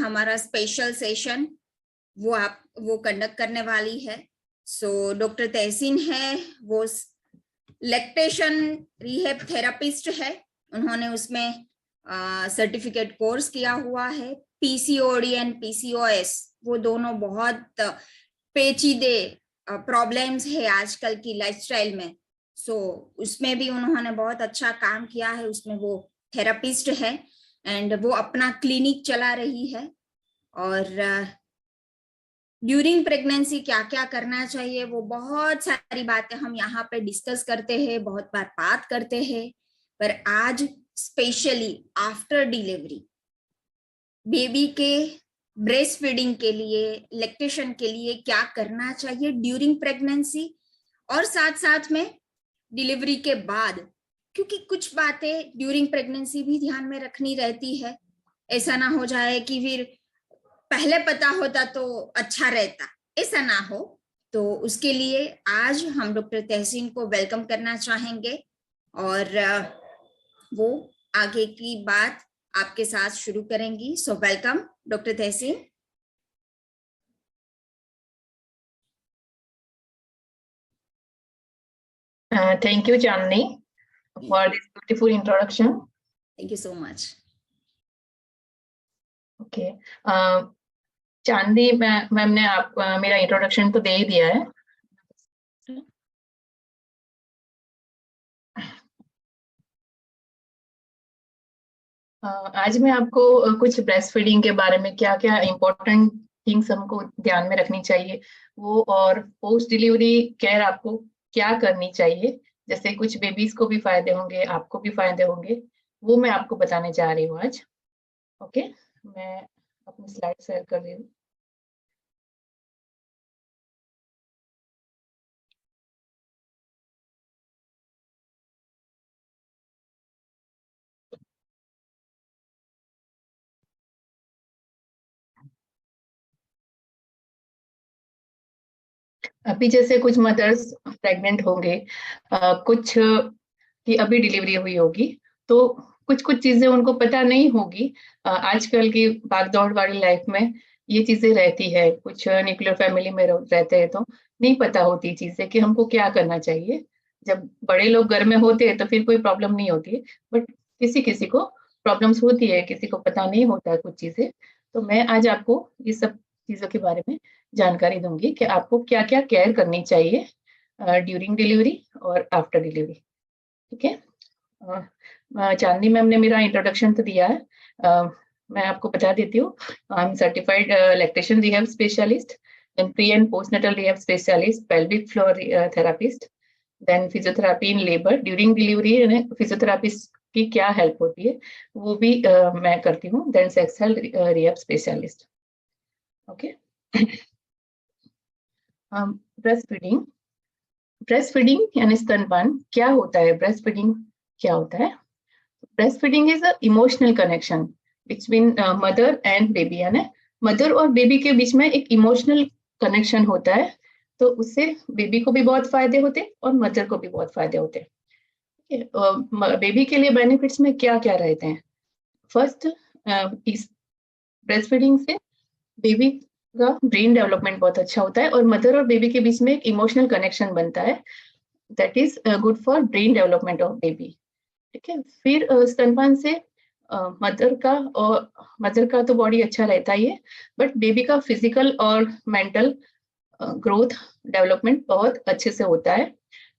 हमारा special session वो conduct करने वाली है। सो डॉक्टर तहसीन है, वो लैक्टेशन रिहेब थेरापिस्ट है। उन्होंने उसमें सर्टिफिकेट कोर्स किया हुआ है। पीसीओडी एंड पीसीओएस वो दोनों बहुत पेचीदे प्रॉब्लम्स है आजकल की लाइफस्टाइल में। सो उसमें भी उन्होंने बहुत अच्छा काम किया है। उसमें वो थेरापिस्ट है एंड वो अपना क्लिनिक चला रही है। और ड्यूरिंग प्रेगनेंसी क्या क्या करना चाहिए, वो बहुत सारी बातें हम यहाँ पे डिस्कस करते हैं, बहुत बार बात करते हैं। पर आज स्पेशली आफ्टर डिलीवरी बेबी के ब्रेस्ट फीडिंग के लिए, लैक्टेशन के लिए क्या करना चाहिए ड्यूरिंग प्रेगनेंसी और साथ साथ में डिलीवरी के बाद, क्योंकि कुछ बातें ड्यूरिंग प्रेगनेंसी भी ध्यान में रखनी रहती है। ऐसा ना हो जाए कि फिर पहले पता होता तो अच्छा रहता, ऐसा ना हो। तो उसके लिए आज हम डॉक्टर तहसीन को वेलकम करना चाहेंगे और वो आगे की बात आपके साथ शुरू करेंगी। So welcome doctor Tahseen. Thank you, Chandni, for this beautiful introduction. Thank you so much. Okay. चांदी मैम ने आप मेरा इंट्रोडक्शन तो दे ही दिया है। आज मैं आपको कुछ ब्रेस्ट फीडिंग के बारे में क्या क्या इम्पोर्टेंट थिंग्स हमको ध्यान में रखनी चाहिए वो, और पोस्ट डिलीवरी केयर आपको क्या करनी चाहिए, जैसे कुछ बेबीज को भी फायदे होंगे, आपको भी फायदे होंगे, वो मैं आपको बताने जा रही हूँ आज। ओके, मैं अपनी स्लाइड शेयर कर रही हूँ। अभी जैसे कुछ मदर्स प्रेग्नेंट होंगे, कुछ की अभी डिलीवरी हुई होगी, तो कुछ कुछ चीजें उनको पता नहीं होगी। आजकल की भागदौड़ वाली लाइफ में ये चीजें रहती है। कुछ न्यूक्लियर फैमिली में रहते हैं तो नहीं पता होती चीजें कि हमको क्या करना चाहिए। जब बड़े लोग घर में होते हैं तो फिर कोई प्रॉब्लम नहीं होती है, बट किसी किसी को प्रॉब्लम्स होती है, किसी को पता नहीं होता है कुछ चीजें। तो मैं आज आपको ये सब चीजों के बारे में जानकारी दूंगी कि आपको क्या क्या केयर करनी चाहिए ड्यूरिंग डिलीवरी और आफ्टर डिलीवरी। ठीक है। चांदनी मैम ने मेरा इंट्रोडक्शन तो दिया है। मैं आपको बता देती हूँ, I am certified lactation rehab specialist, then pre and postnatal rehab specialist, pelvic floor therapist, then physiotherapy in labour during delivery. Physiotherapist की क्या हेल्प होती है वो भी मैं करती हूँ, then sex health rehab specialist. Okay. Breast feeding, breast feeding यानी स्तनपान क्या होता है? ब्रेस्ट फीडिंग क्या होता है? Breast feeding is a emotional connection between mother and baby, यानी मदर और बेबी के बीच में एक इमोशनल कनेक्शन होता है। तो उससे बेबी को भी बहुत फायदे होते हैं और मदर को भी बहुत फायदे होते हैं। बेबी के लिए बेनिफिट्स में क्या क्या रहते हैं? फर्स्ट, इस ब्रेस्ट फीडिंग से बेबी का ब्रेन डेवलपमेंट बहुत अच्छा होता है और मदर और बेबी के बीच में एक इमोशनल कनेक्शन बनता है, that is good for brain development of baby. ठीक है। फिर स्तनपान से मदर का तो बॉडी अच्छा रहता ही है, बट बेबी का फिजिकल और मेंटल ग्रोथ डेवलपमेंट बहुत अच्छे से होता है।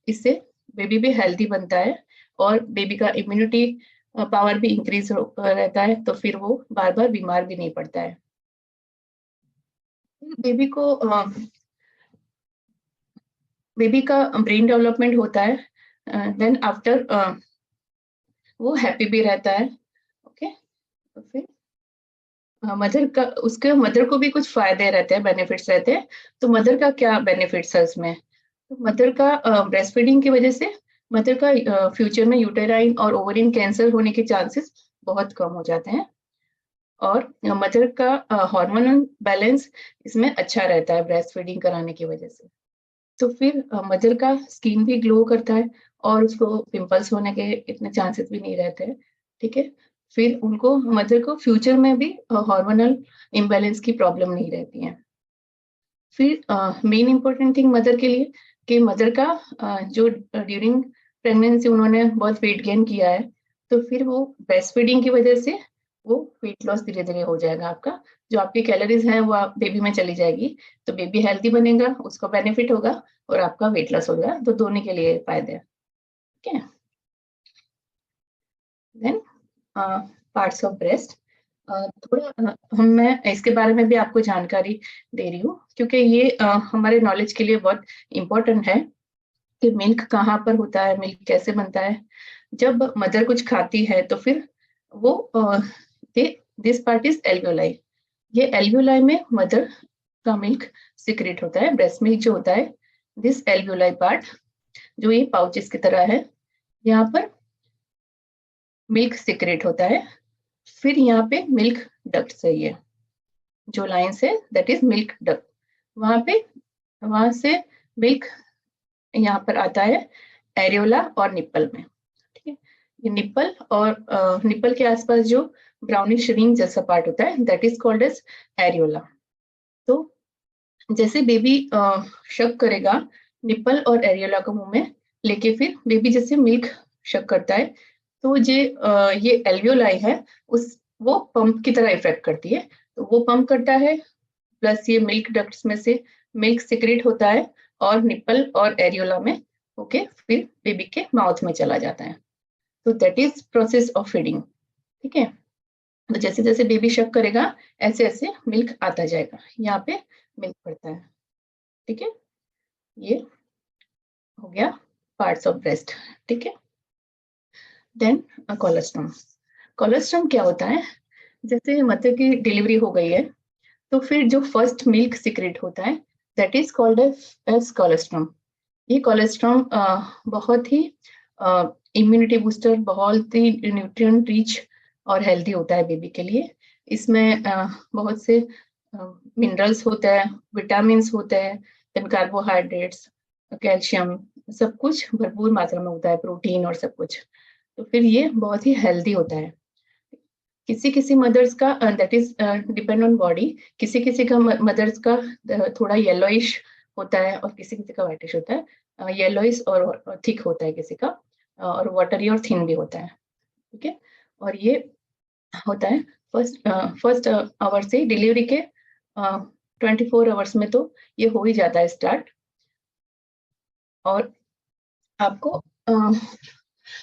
इससे बेबी भी हेल्दी बनता है और बेबी का इम्यूनिटी पावर भी इंक्रीज रहता है, तो फिर वो बार बार बीमार भी नहीं पड़ता है। बेबी का ब्रेन डेवलपमेंट होता है, देन आफ्टर वो हैप्पी भी रहता है। ओके। तो फिर मदर को भी कुछ फायदे रहते हैं, बेनिफिट्स रहते हैं। तो मदर का क्या बेनिफिट्स है उसमें? तो मदर का ब्रेस्ट फीडिंग की वजह से मदर का फ्यूचर में यूटेराइन और ओवरिन कैंसर होने के चांसेस बहुत कम हो जाते हैं, और मदर का हार्मोनल बैलेंस इसमें अच्छा रहता है ब्रेस्ट फीडिंग कराने की वजह से। तो फिर मदर का स्किन भी ग्लो करता है और उसको पिंपल्स होने के इतने चांसेस भी नहीं रहते हैं। ठीक है। फिर उनको मदर को फ्यूचर में भी हार्मोनल इम्बैलेंस की प्रॉब्लम नहीं रहती है। फिर मेन इंपॉर्टेंट थिंग मदर के लिए कि मदर का जो ड्यूरिंग प्रेगनेंसी उन्होंने बहुत वेट गेन किया है, तो फिर वो ब्रेस्ट फीडिंग की वजह से वो वेट लॉस धीरे धीरे हो जाएगा आपका। जो आपकी कैलोरीज है वो आप बेबी में चली जाएगी, तो बेबी हेल्थी बनेगा, उसको बेनिफिट होगा और आपका वेट लॉस होगा, तो दोनों के लिए फायदे हैं। ठीक है। देन पार्ट्स ऑफ ब्रेस्ट, थोड़ा मैं इसके बारे में भी आपको जानकारी दे रही हूँ, क्योंकि ये हमारे नॉलेज के लिए बहुत इम्पोर्टेंट है कि मिल्क कहाँ पर होता है, मिल्क कैसे बनता है। जब मदर कुछ खाती है तो फिर वो दिस पार्ट इज एल्वियोलाई। ये एल्वियोलाई में मदर का मिल्क सिक्रेट होता है, ब्रेस्ट मिल्क जो होता है, दिस एल्वियोलाई पार्ट जो ये पाउचेस की तरह है, यहाँ पर मिल्क सिक्रेट होता है। फिर यहाँ पे मिल्क डक्ट है, ये जो लाइन है दैट इज मिल्क डक्ट। वहां से मिल्क यहाँ पर आता है एरियोला और निप्पल में। ठीक है। ये निप्पल और निप्पल के आसपास जो ब्राउनिश रिंग जैसा पार्ट होता है that is called as areola. तो जैसे बेबी शक करेगा निप्पल और एरियोला को मुंह में लेके, फिर बेबी जैसे मिल्क शक करता है, तो ये एल्वियोलाई है वो पंप की तरह इफेक्ट करती है। तो वो पंप करता है, प्लस ये मिल्क डक्ट्स में से मिल्क सिक्रेट होता है और निप्पल और एरियोला में ओके फिर बेबी के माउथ में चला जाता है। तो that is process of feeding. ठीक है। तो जैसे जैसे बेबी शक करेगा ऐसे ऐसे मिल्क आता जाएगा, यहाँ पे मिल्क पड़ता है। ठीक है। ये हो गया पार्ट्स ऑफ ब्रेस्ट। ठीक है। Then colostrum. कोलेस्ट्रॉम क्या होता है? जैसे मदर की डिलीवरी हो गई है, तो फिर जो फर्स्ट मिल्क सिक्रेट होता है that is called as colostrum. ये कोलेस्ट्रॉम बहुत ही इम्यूनिटी बूस्टर, बहुत ही न्यूट्रिएंट रिच और हेल्दी होता है बेबी के लिए। इसमें बहुत से मिनरल्स होते हैं, विटामिन्स होते हैं, देन कार्बोहाइड्रेट्स, कैल्शियम, सब कुछ भरपूर मात्रा में होता है, प्रोटीन और सब कुछ। तो फिर ये बहुत ही हेल्दी होता है। किसी किसी मदर्स का that is depend on body, किसी किसी का मदर्स का थोड़ा येलोइश होता है और किसी किसी का व्हाइटिश होता है। येलोइश और थिक होता है किसी का, और वाटरी और थिन भी होता है। ठीक है। और ये होता है फर्स्ट आवर से डिलीवरी के 24 आवर्स में, तो ये हो ही जाता है स्टार्ट। और आपको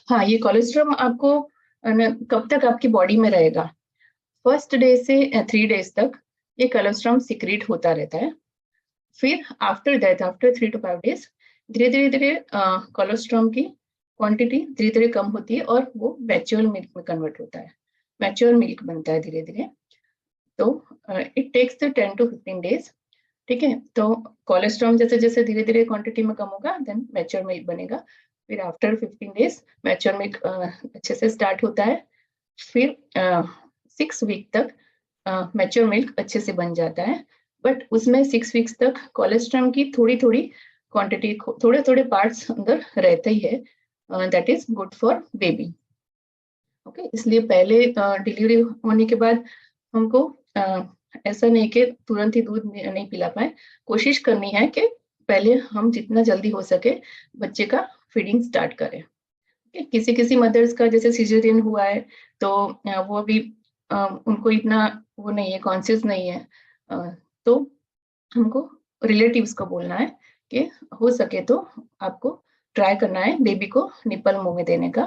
हाँ, ये कोलेस्ट्रॉल आपको कब तक आपकी बॉडी में रहेगा? फर्स्ट डे से 3 डेज तक ये कोलेस्ट्रॉल सिक्रीट होता रहता है। फिर after that, after 3 to 5 days, धीरे धीरे धीरे कोलेस्ट्रॉल की क्वांटिटी धीरे धीरे कम होती है और वो मैच्योर मिल्क में कन्वर्ट होता है, मैच्योर मिल्क बनता है धीरे धीरे। तो इट टेक्स 10 to 15 डेज। ठीक है। तो कोलेस्ट्रॉल जैसे जैसे धीरे धीरे क्वांटिटी में कम होगा, देन मैच्योर मिल्क बनेगा। फिर आफ्टर 15 डेज मैच्योर मिल्क अच्छे से स्टार्ट होता है। फिर 6 वीक तक मैच्योर मिल्क अच्छे से बन जाता है, बट उसमें 6 वीक्स तक कोलेस्ट्रॉल की थोड़ी थोड़ी क्वांटिटी, थोड़े थोड़े पार्ट्स अंदर रहते ही है, that is good for baby. Okay. इसलिए पहले डिलीवरी होने के बाद हमको ऐसा नहीं कि तुरंत ही दूध नहीं पिला पाए, कोशिश करनी है कि पहले हम जितना जल्दी हो सके बच्चे का फीडिंग स्टार्ट करें। किसी किसी मदर्स का जैसे सिजेरियन हुआ है, तो वो अभी उनको इतना वो नहीं है, कॉन्शियस नहीं है, तो हमको रिलेटिव्स को बोलना है कि हो सके तो आपको ट्राई करना है बेबी को निप्पल मुंह में देने का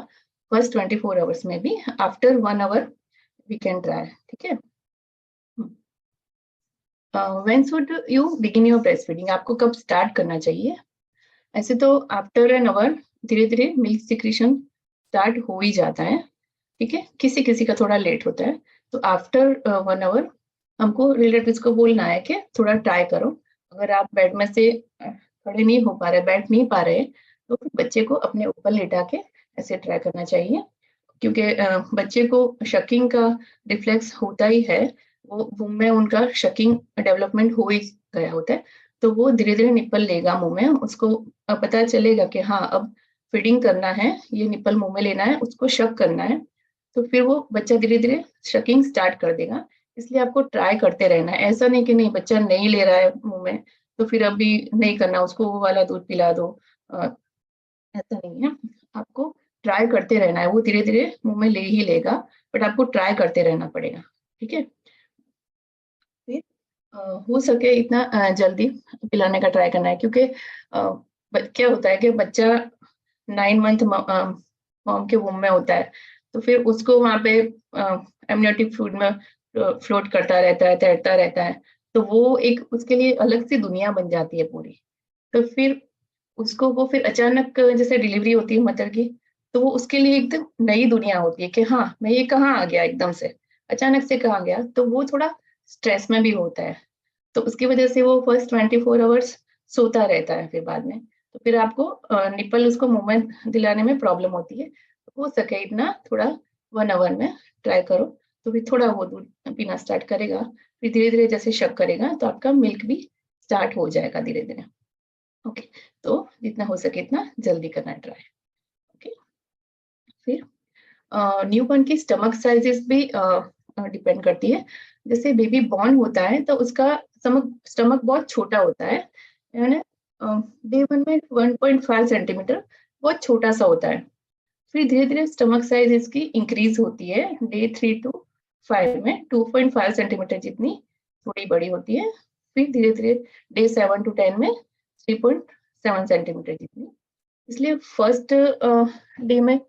फर्स्ट 24 आवर्स में भी, after 1 hour we can try. ठीक है। When should you begin your breast feeding? आपको कब स्टार्ट करना चाहिए? ऐसे तो आफ्टर एन आवर धीरे धीरे मिल्क सिक्रीशन स्टार्ट हो ही जाता है। ठीक है। किसी किसी का थोड़ा लेट होता है, तो आफ्टर 1 आवर हमको रिलेटिव्स को बोलना है कि थोड़ा ट्राई करो। अगर आप बेड में से खड़े नहीं हो पा रहे, बैठ नहीं पा रहे, तो फिर बच्चे को अपने ऊपर लेटा के ऐसे ट्राई करना चाहिए, क्योंकि बच्चे को शकिंग का रिफ्लेक्स होता ही है, वो मुंह में उनका शकिंग डेवलपमेंट हो ही गया होता है, तो वो धीरे धीरे निप्पल लेगा मुंह में, उसको पता चलेगा कि हाँ अब फीडिंग करना है, ये निप्पल मुंह में लेना है, उसको शक करना है। तो फिर वो बच्चा धीरे धीरे शकिंग स्टार्ट कर देगा। इसलिए आपको ट्राई करते रहना है। ऐसा नहीं कि नहीं बच्चा नहीं ले रहा है मुंह में तो फिर अभी नहीं करना, उसको वो वाला दूध पिला दो, ऐसा नहीं है। आपको ट्राई करते रहना है, वो धीरे धीरे मुंह में ले ही लेगा, बट आपको ट्राई करते रहना पड़ेगा। ठीक है, फिर हो सके इतना जल्दी पिलाने का ट्राई करना है, क्योंकि क्या होता है कि बच्चा 9 मंथ मॉम के वूम में होता है, तो फिर उसको वहाँ पे एमनियोटिक फ्लूइड में फ्लोट करता रहता है, तैरता रहता है, तो वो एक उसके लिए अलग सी दुनिया बन जाती है पूरी। तो फिर उसको वो फिर अचानक जैसे डिलीवरी होती है मदर की, तो वो उसके लिए एकदम नई दुनिया होती है कि हाँ मैं ये कहाँ आ गया, एकदम से अचानक से कहाँ गया, तो वो थोड़ा स्ट्रेस में भी होता है। तो उसकी वजह से वो फर्स्ट 24 आवर्स सोता रहता है, फिर बाद में तो फिर आपको निपल उसको मूवमेंट दिलाने में प्रॉब्लम होती है। हो सके इतना थोड़ा 1 आवर में ट्राई करो, तो फिर थोड़ा वो दूध पीना स्टार्ट करेगा। फिर धीरे धीरे जैसे शक करेगा तो आपका मिल्क भी स्टार्ट हो जाएगा धीरे धीरे। ओके, तो जितना हो सके इतना जल्दी करना ट्राई। ओके, फिर न्यूबॉर्न की स्टमक साइजेस भी डिपेंड करती है। जैसे बेबी बॉर्न होता है तो उसका स्टमक बहुत छोटा होता है, यानी डे 1 में 1.5 सेंटीमीटर बहुत छोटा सा होता है। फिर धीरे धीरे स्टमक साइज इसकी इंक्रीज होती है, डे 3 to 5 में 2.5 सेंटीमीटर जितनी थोड़ी बड़ी होती है। फिर धीरे धीरे डे 7 to 10 में 3.7 सेंटीमीटर जितनी। इसलिए फर्स्ट डे में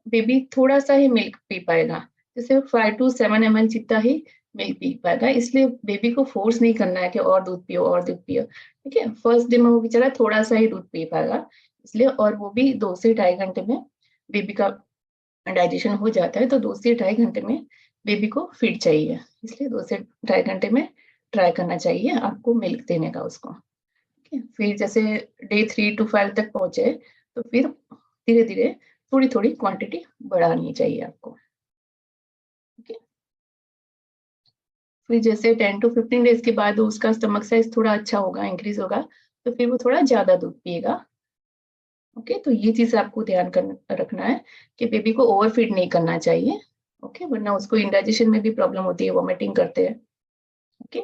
बेबी थोड़ा सा ही मिल्क पी पाएगा, जैसे 5 to 7 ml जितना ही मिल्क पी पाएगा। इसलिए बेबी को फोर्स नहीं करना है कि और दूध पियो और दूध पियो। ठीक है, फर्स्ट डे में वो बेचारा थोड़ा सा ही दूध पी पाएगा, इसलिए। और वो भी 2 से 2.5 घंटे में बेबी का डाइजेशन हो जाता है, तो 2 से 2.5 घंटे में बेबी को फीड चाहिए, इसलिए 2 से 2.5 घंटे में ट्राई करना चाहिए आपको मिल्क देने का उसको। फिर जैसे डे 3 to 5 तक पहुंचे तो फिर धीरे धीरे थोड़ी थोड़ी क्वांटिटी बढ़ानी चाहिए आपको। ओके, फिर जैसे 10 to 15 डेज के बाद उसका स्टमक साइज थोड़ा अच्छा होगा, इंक्रीज होगा, तो फिर वो थोड़ा ज्यादा दूध पिएगा। ओके, तो ये चीज आपको ध्यान रखना है कि बेबी को ओवर फीड नहीं करना चाहिए। ओके, वरना उसको इंडाइजेशन में भी प्रॉब्लम होती है, वॉमिटिंग करते हैं। ओके,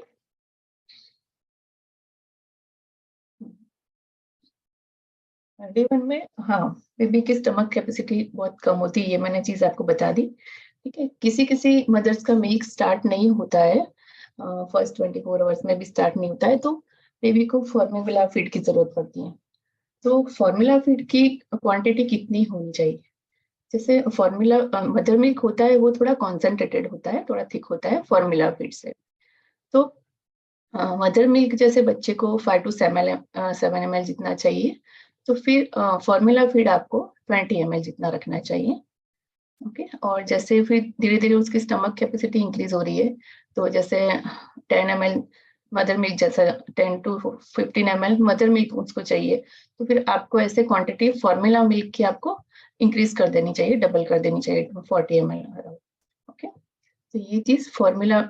डे 1 में हाँ बेबी की स्टमक कैपेसिटी बहुत कम होती है, ये मैंने चीज आपको बता दी। ठीक है, किसी किसी मदर्स का मिल्क स्टार्ट नहीं होता है, फर्स्ट 24 आवर्स में भी स्टार्ट नहीं होता है, तो बेबी को फॉर्मूला फीड की जरूरत पड़ती है। तो फॉर्मूला फीड की क्वांटिटी कितनी होनी चाहिए? जैसे फॉर्मूला मदर मिल्क होता है वो थोड़ा कॉन्सेंट्रेटेड होता है, थोड़ा थिक होता है फॉर्मूला फीड से। तो मदर मिल्क जैसे बच्चे को 5 to 7 ml जितना चाहिए, तो फिर फॉर्मूला फीड आपको 20 ml जितना रखना चाहिए। ओके, और जैसे फिर धीरे धीरे उसकी स्टमक कैपेसिटी इंक्रीज हो रही है, तो जैसे 10 ml मदर मिल्क, जैसा 10 to 15 ml मदर मिल्क उसको चाहिए, तो फिर आपको ऐसे क्वांटिटी फॉर्मूला मिल्क की आपको इंक्रीज कर देनी चाहिए, डबल कर देनी चाहिए 40 ml। ओके, तो ये चीज फॉर्मूला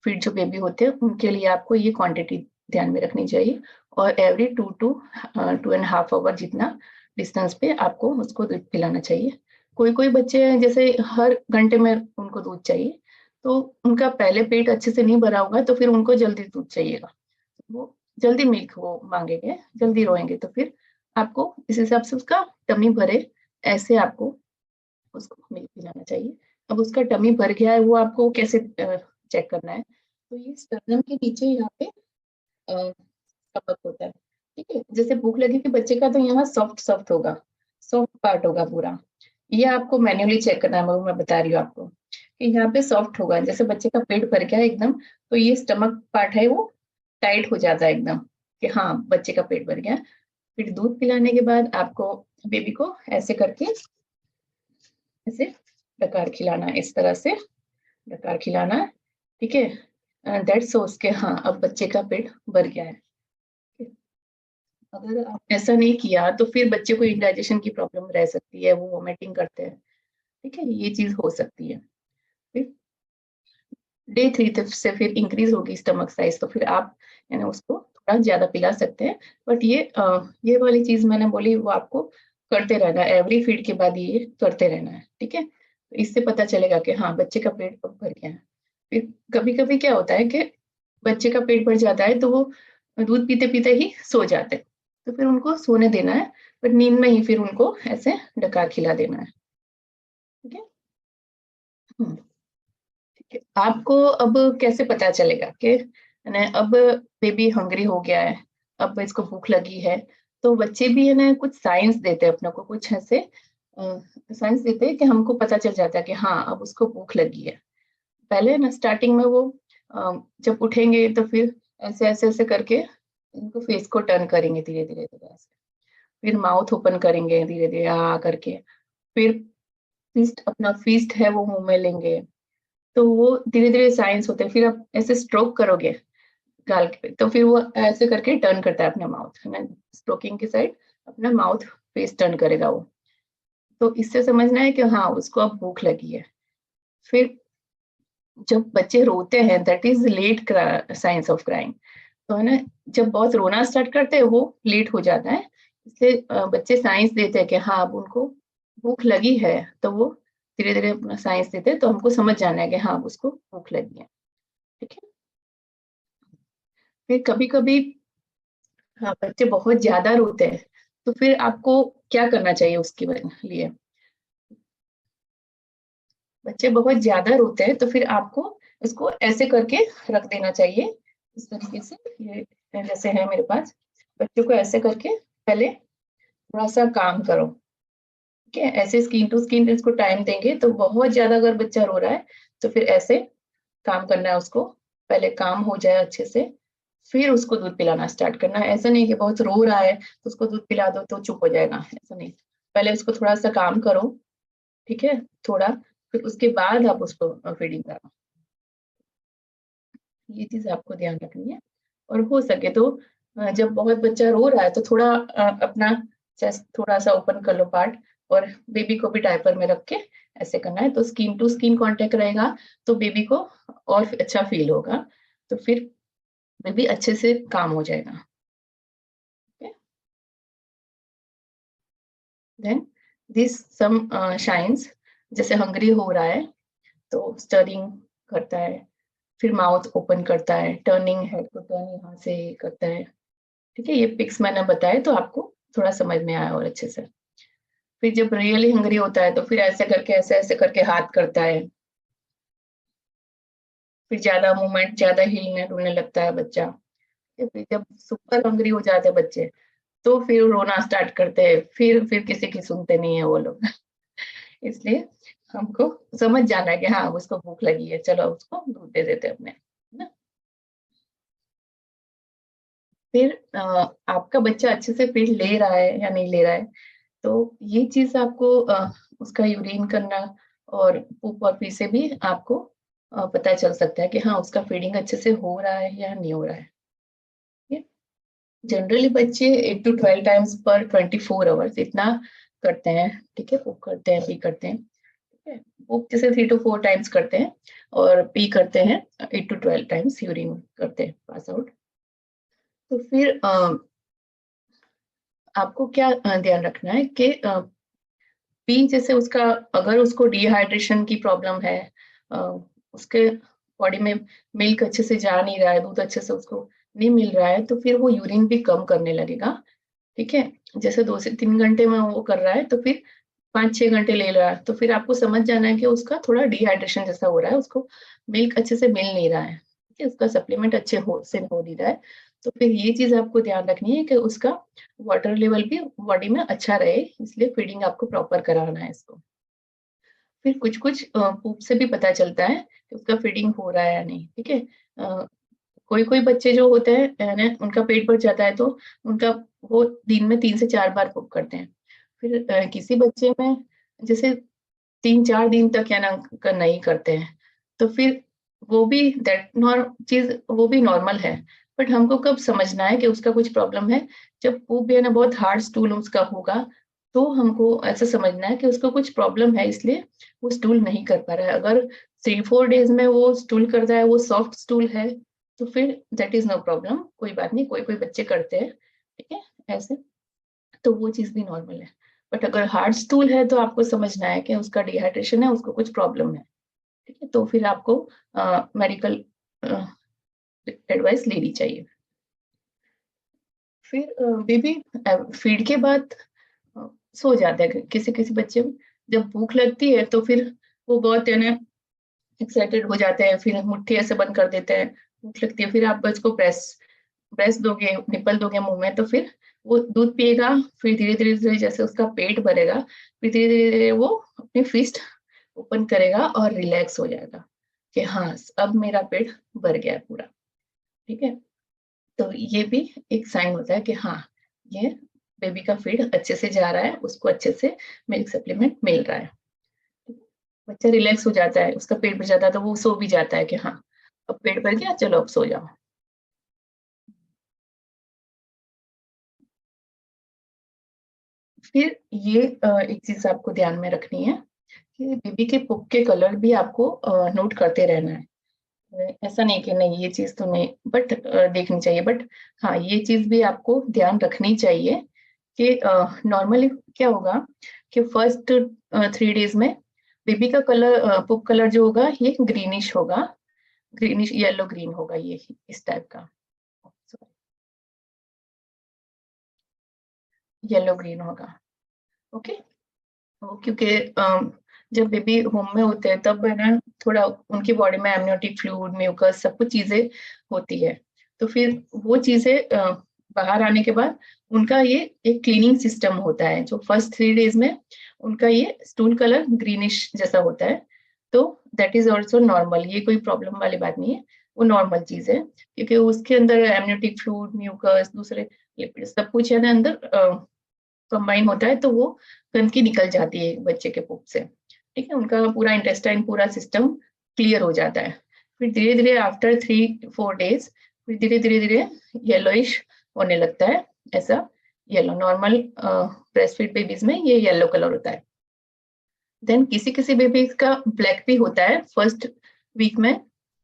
फीड जो बेबी होते हैं उनके लिए आपको ये क्वांटिटी ध्यान में रखनी चाहिए, और एवरी 2 to 2.5 आवर जितना डिस्टेंस पे आपको उसको दूध पिलाना चाहिए। कोई कोई बच्चे हैं जैसे हर घंटे में उनको दूध चाहिए, तो उनका पहले पेट अच्छे से नहीं भरा होगा, तो फिर उनको जल्दी दूध चाहिएगा, वो जल्दी मिल्क वो मांगेंगे, जल्दी रोएंगे, तो फिर आपको इस हिसाब से उसका टमी भरे ऐसे आपको उसको मिल्क पिलाना चाहिए। अब उसका टमी भर गया है वो आपको कैसे चेक करना है? तो ये स्टर्नम के नीचे यहाँ पे स्टमक होता है। ठीक है, जैसे भूख लगी कि बच्चे का, तो यहाँ सॉफ्ट सॉफ्ट होगा, सॉफ्ट पार्ट होगा पूरा। ये आपको मैन्युअली चेक करना है, मैं बता रही हूँ आपको कि यहाँ पे सॉफ्ट होगा, जैसे बच्चे का पेट भर गया है एकदम, तो ये स्टमक पार्ट है वो टाइट हो जाता है एकदम कि हाँ बच्चे का पेट भर गया। फिर दूध पिलाने के बाद आपको बेबी को ऐसे करके ऐसे डकार खिलाना है, इस तरह से डकार खिलाना है। ठीक है, दैट सोच के हाँ अब बच्चे का पेट भर गया है। अगर आप ऐसा नहीं किया तो फिर बच्चे को इंडाइजेशन की प्रॉब्लम रह सकती है, वो वोमिटिंग करते हैं। ठीक है, ये चीज हो सकती है। फिर डे 3 से फिर इंक्रीज होगी स्टमक साइज, तो फिर आप यानी उसको थोड़ा ज्यादा पिला सकते हैं। बट ये वाली चीज मैंने बोली वो आपको करते रहना है, एवरी फीड के बाद ये करते रहना है। ठीक है, तो इससे पता चलेगा कि हाँ बच्चे का पेट भर गया है। फिर कभी कभी क्या होता है कि बच्चे का पेट भर जाता है तो वो दूध पीते पीते ही सो जाते हैं, तो फिर उनको सोने देना है, पर नींद में ही फिर उनको ऐसे डकार खिला देना है। ठीक है। हम्म, ठीक है। आपको अब कैसे पता चलेगा कि अब बेबी हंग्री हो गया है, अब इसको भूख लगी है? तो बच्चे भी है ना कुछ साइंस देते हैं अपने को, कुछ ऐसे साइंस देते हैं कि हमको पता चल जाता है कि हाँ अब उसको भूख लगी है। पहले ना स्टार्टिंग में वो जब उठेंगे तो फिर ऐसे ऐसे ऐसे करके इनको फेस को टर्न करेंगे धीरे धीरे धीरे ऐसे, फिर माउथ ओपन करेंगे धीरे धीरे आ करके, फिर फीस्ट अपना फीस्ट है वो मुंह में लेंगे। तो वो धीरे धीरे साइंस होते हैं। फिर आप ऐसे स्ट्रोक करोगे गाल पे तो फिर वो ऐसे करके टर्न करता है अपना माउथ, है ना, स्ट्रोकिंग की साइड अपना माउथ फेस टर्न करेगा वो। तो इससे समझना है कि हाँ उसको अब भूख लगी है। फिर जब बच्चे रोते हैं that is late signs of crying. तो है ना, जब बहुत रोना स्टार्ट करते हैं वो लेट हो जाता है, इसलिए बच्चे साइंस देते हैं कि हाँ अब उनको भूख लगी है। तो वो धीरे धीरे अपना साइंस देते हैं, तो हमको समझ जाना है कि हाँ उसको भूख लगी है। ठीक है। फिर कभी कभी हाँ बच्चे बहुत ज्यादा रोते हैं, तो फिर आपको क्या करना चाहिए उसके लिए? बच्चे बहुत ज्यादा रोते हैं तो फिर आपको इसको ऐसे करके रख देना चाहिए, इस तरीके से। ये जैसे है मेरे पास, बच्चों को ऐसे करके पहले थोड़ा सा काम करो। ठीक है, ऐसे स्किन टू स्किन इसको टाइम देंगे। तो बहुत ज्यादा अगर बच्चा रो रहा है तो फिर ऐसे काम करना है उसको, पहले काम हो जाए अच्छे से, फिर उसको दूध पिलाना स्टार्ट करना है। ऐसा नहीं कि बहुत रो रहा है तो उसको दूध पिला दो तो चुप हो जाएगा, ऐसा नहीं। पहले उसको थोड़ा सा काम करो, ठीक है, थोड़ा, फिर उसके बाद आप उसको फीडिंग करो। ये चीज आपको ध्यान रखनी है। और हो सके तो जब बहुत बच्चा रो रहा है तो थोड़ा अपना चेस्ट थोड़ा सा ओपन कर लो पार्ट, और बेबी को भी डायपर में रख के ऐसे करना है, तो स्किन टू स्किन कांटेक्ट रहेगा, तो बेबी को और अच्छा फील होगा, तो फिर बेबी अच्छे से काम हो जाएगा। देन दिस सम शाइन्स, जैसे हंग्री हो रहा है तो स्टरिंग करता है, फिर माउथ ओपन करता है, टर्निंग हेड को टर्न यहाँ से करता है। ठीक है, ये पिक्स मैंने बताए तो आपको थोड़ा समझ में आया और अच्छे से। फिर जब रियली हंग्री होता है तो फिर ऐसे ऐसे करके हाथ करता है, फिर ज्यादा मूवमेंट, ज्यादा हिलने डुलने लगता है बच्चा। फिर जब सुपर हंग्री हो जाते हैं बच्चे तो फिर रोना स्टार्ट करते हैं, फिर किसी की सुनते नहीं है वो लोग। इसलिए हमको समझ जाना है कि हाँ उसको भूख लगी है, चलो उसको दूध दे देते अपने, है ना। फिर आपका बच्चा अच्छे से फीड ले रहा है या नहीं ले रहा है, तो ये चीज आपको उसका यूरिन करना और पुप और पी से भी आपको पता चल सकता है कि हाँ उसका फीडिंग अच्छे से हो रहा है या नहीं हो रहा है। जनरली बच्चे 8 to 12 टाइम्स पर 24 आवर्स इतना करते हैं। ठीक है, पुप करते हैं, पी करते हैं। ठीक है, पुप जैसे 3 to 4 टाइम्स करते हैं और पी करते हैं 8 to 12 टाइम्स, यूरिन करते हैं पास आउट। तो फिर आपको क्या ध्यान रखना है कि पी जैसे उसका, अगर उसको डिहाइड्रेशन की प्रॉब्लम है, अ, उसके बॉडी में मिल्क अच्छे से जा नहीं रहा है, दूध अच्छे से उसको नहीं मिल रहा है, तो फिर वो यूरिन भी कम करने लगेगा। ठीक है, जैसे 2 से 3 घंटे में वो कर रहा है तो फिर 5-6 घंटे ले रहा है, तो फिर आपको समझ जाना है कि उसका थोड़ा डिहाइड्रेशन जैसा हो रहा है, उसको मिल्क अच्छे से मिल नहीं रहा है। ठीक है, उसका सप्लीमेंट अच्छे से हो नहीं रहा है। तो फिर ये चीज आपको ध्यान रखनी है कि उसका वाटर लेवल भी बॉडी में अच्छा रहे, इसलिए फीडिंग आपको प्रॉपर कराना है इसको। फिर कुछ कुछ पूप से भी पता चलता है कि उसका फीडिंग हो रहा है या नहीं। ठीक है, कोई कोई बच्चे जो होते हैं ना उनका पेट भर जाता है तो उनका वो दिन में 3 से 4 बार पुप करते हैं। फिर किसी बच्चे में जैसे 3-4 दिन तक या ना नहीं करते हैं, तो फिर वो भी दैट चीज वो भी नॉर्मल है। बट हमको कब समझना है कि उसका कुछ प्रॉब्लम है, जब वो भी है ना बहुत हार्ड स्टूल उसका होगा, तो हमको ऐसा समझना है कि उसको कुछ प्रॉब्लम है, इसलिए वो स्टूल नहीं कर पा रहा है। अगर 3-4 डेज में वो स्टूल कर रहा है, वो सॉफ्ट स्टूल है, तो फिर दैट इज नो प्रॉब्लम, कोई बात नहीं, कोई कोई बच्चे करते हैं। ठीक है, ऐसे तो वो चीज भी नॉर्मल है। बट अगर हार्ड स्टूल है तो आपको समझना है कि उसका डिहाइड्रेशन है, उसको कुछ प्रॉब्लम है, ठीक है, तो फिर आपको मेडिकल एडवाइस लेनी चाहिए। फिर बेबी फीड के बाद सो जाते हैं। किसी किसी बच्चे जब भूख लगती है तो फिर वो बहुत एक्साइटेड हो जाते हैं, फिर मुट्ठी ऐसे बंद कर देते हैं, भूख लगती है, फिर आप बच्चे को ब्रेस्ट दोगे, निपल दोगे मुंह में, तो फिर वो दूध पिएगा, फिर धीरे धीरे जैसे उसका पेट भरेगा, फिर धीरे धीरे वो अपनी फिस्ट ओपन करेगा और रिलैक्स हो जाएगा कि हाँ अब मेरा पेट भर गया है पूरा, ठीक है। तो ये भी एक साइन होता है कि हाँ ये बेबी का फीड अच्छे से जा रहा है, उसको अच्छे से मिल्क सप्लीमेंट मिल रहा है। बच्चा रिलैक्स हो जाता है, उसका पेट भर जाता है, तो वो सो भी जाता है कि हाँ अब पेट भर गया, चलो अब सो जाओ। फिर ये एक चीज आपको ध्यान में रखनी है कि बेबी के पुक के कलर भी आपको नोट करते रहना है। ऐसा नहीं कि नहीं ये चीज तो नहीं, बट देखनी चाहिए, बट हाँ ये चीज भी आपको ध्यान रखनी चाहिए कि नॉर्मली क्या होगा कि फर्स्ट 3 डेज में बेबी का कलर, पुक कलर जो होगा ये ग्रीनिश होगा, ग्रीनिश येलो ग्रीन होगा, ये इस टाइप का येलो ग्रीन होगा। ओके, क्योंकि जब बेबी होम में होते हैं तब है ना थोड़ा उनकी बॉडी में एमनियोटिक फ्लूइड, म्यूकस, सब कुछ चीजें होती है, तो फिर वो चीजें बाहर आने के बाद उनका ये एक क्लीनिंग सिस्टम होता है, जो फर्स्ट 3 डेज में उनका ये स्टूल कलर ग्रीनिश जैसा होता है, तो दैट इज ऑल्सो नॉर्मल, ये कोई प्रॉब्लम वाली बात नहीं है, वो नॉर्मल चीज है, क्योंकि उसके अंदर एमनियोटिक फ्लूइड, म्यूकस, दूसरे लिपिड सब कुछ है ना अंदर कंबाइन होता है, तो वो गंदगी निकल जाती है बच्चे के पुप से, ठीक है, उनका पूरा इंटेस्टाइन, पूरा सिस्टम क्लियर हो जाता है। फिर धीरे धीरे आफ्टर 3-4 डेज फिर धीरे धीरे धीरे येलोइश होने लगता है, ऐसा yellow normal breast feed babies में ये येलो कलर होता है। देन किसी किसी बेबीज का ब्लैक भी होता है, फर्स्ट वीक में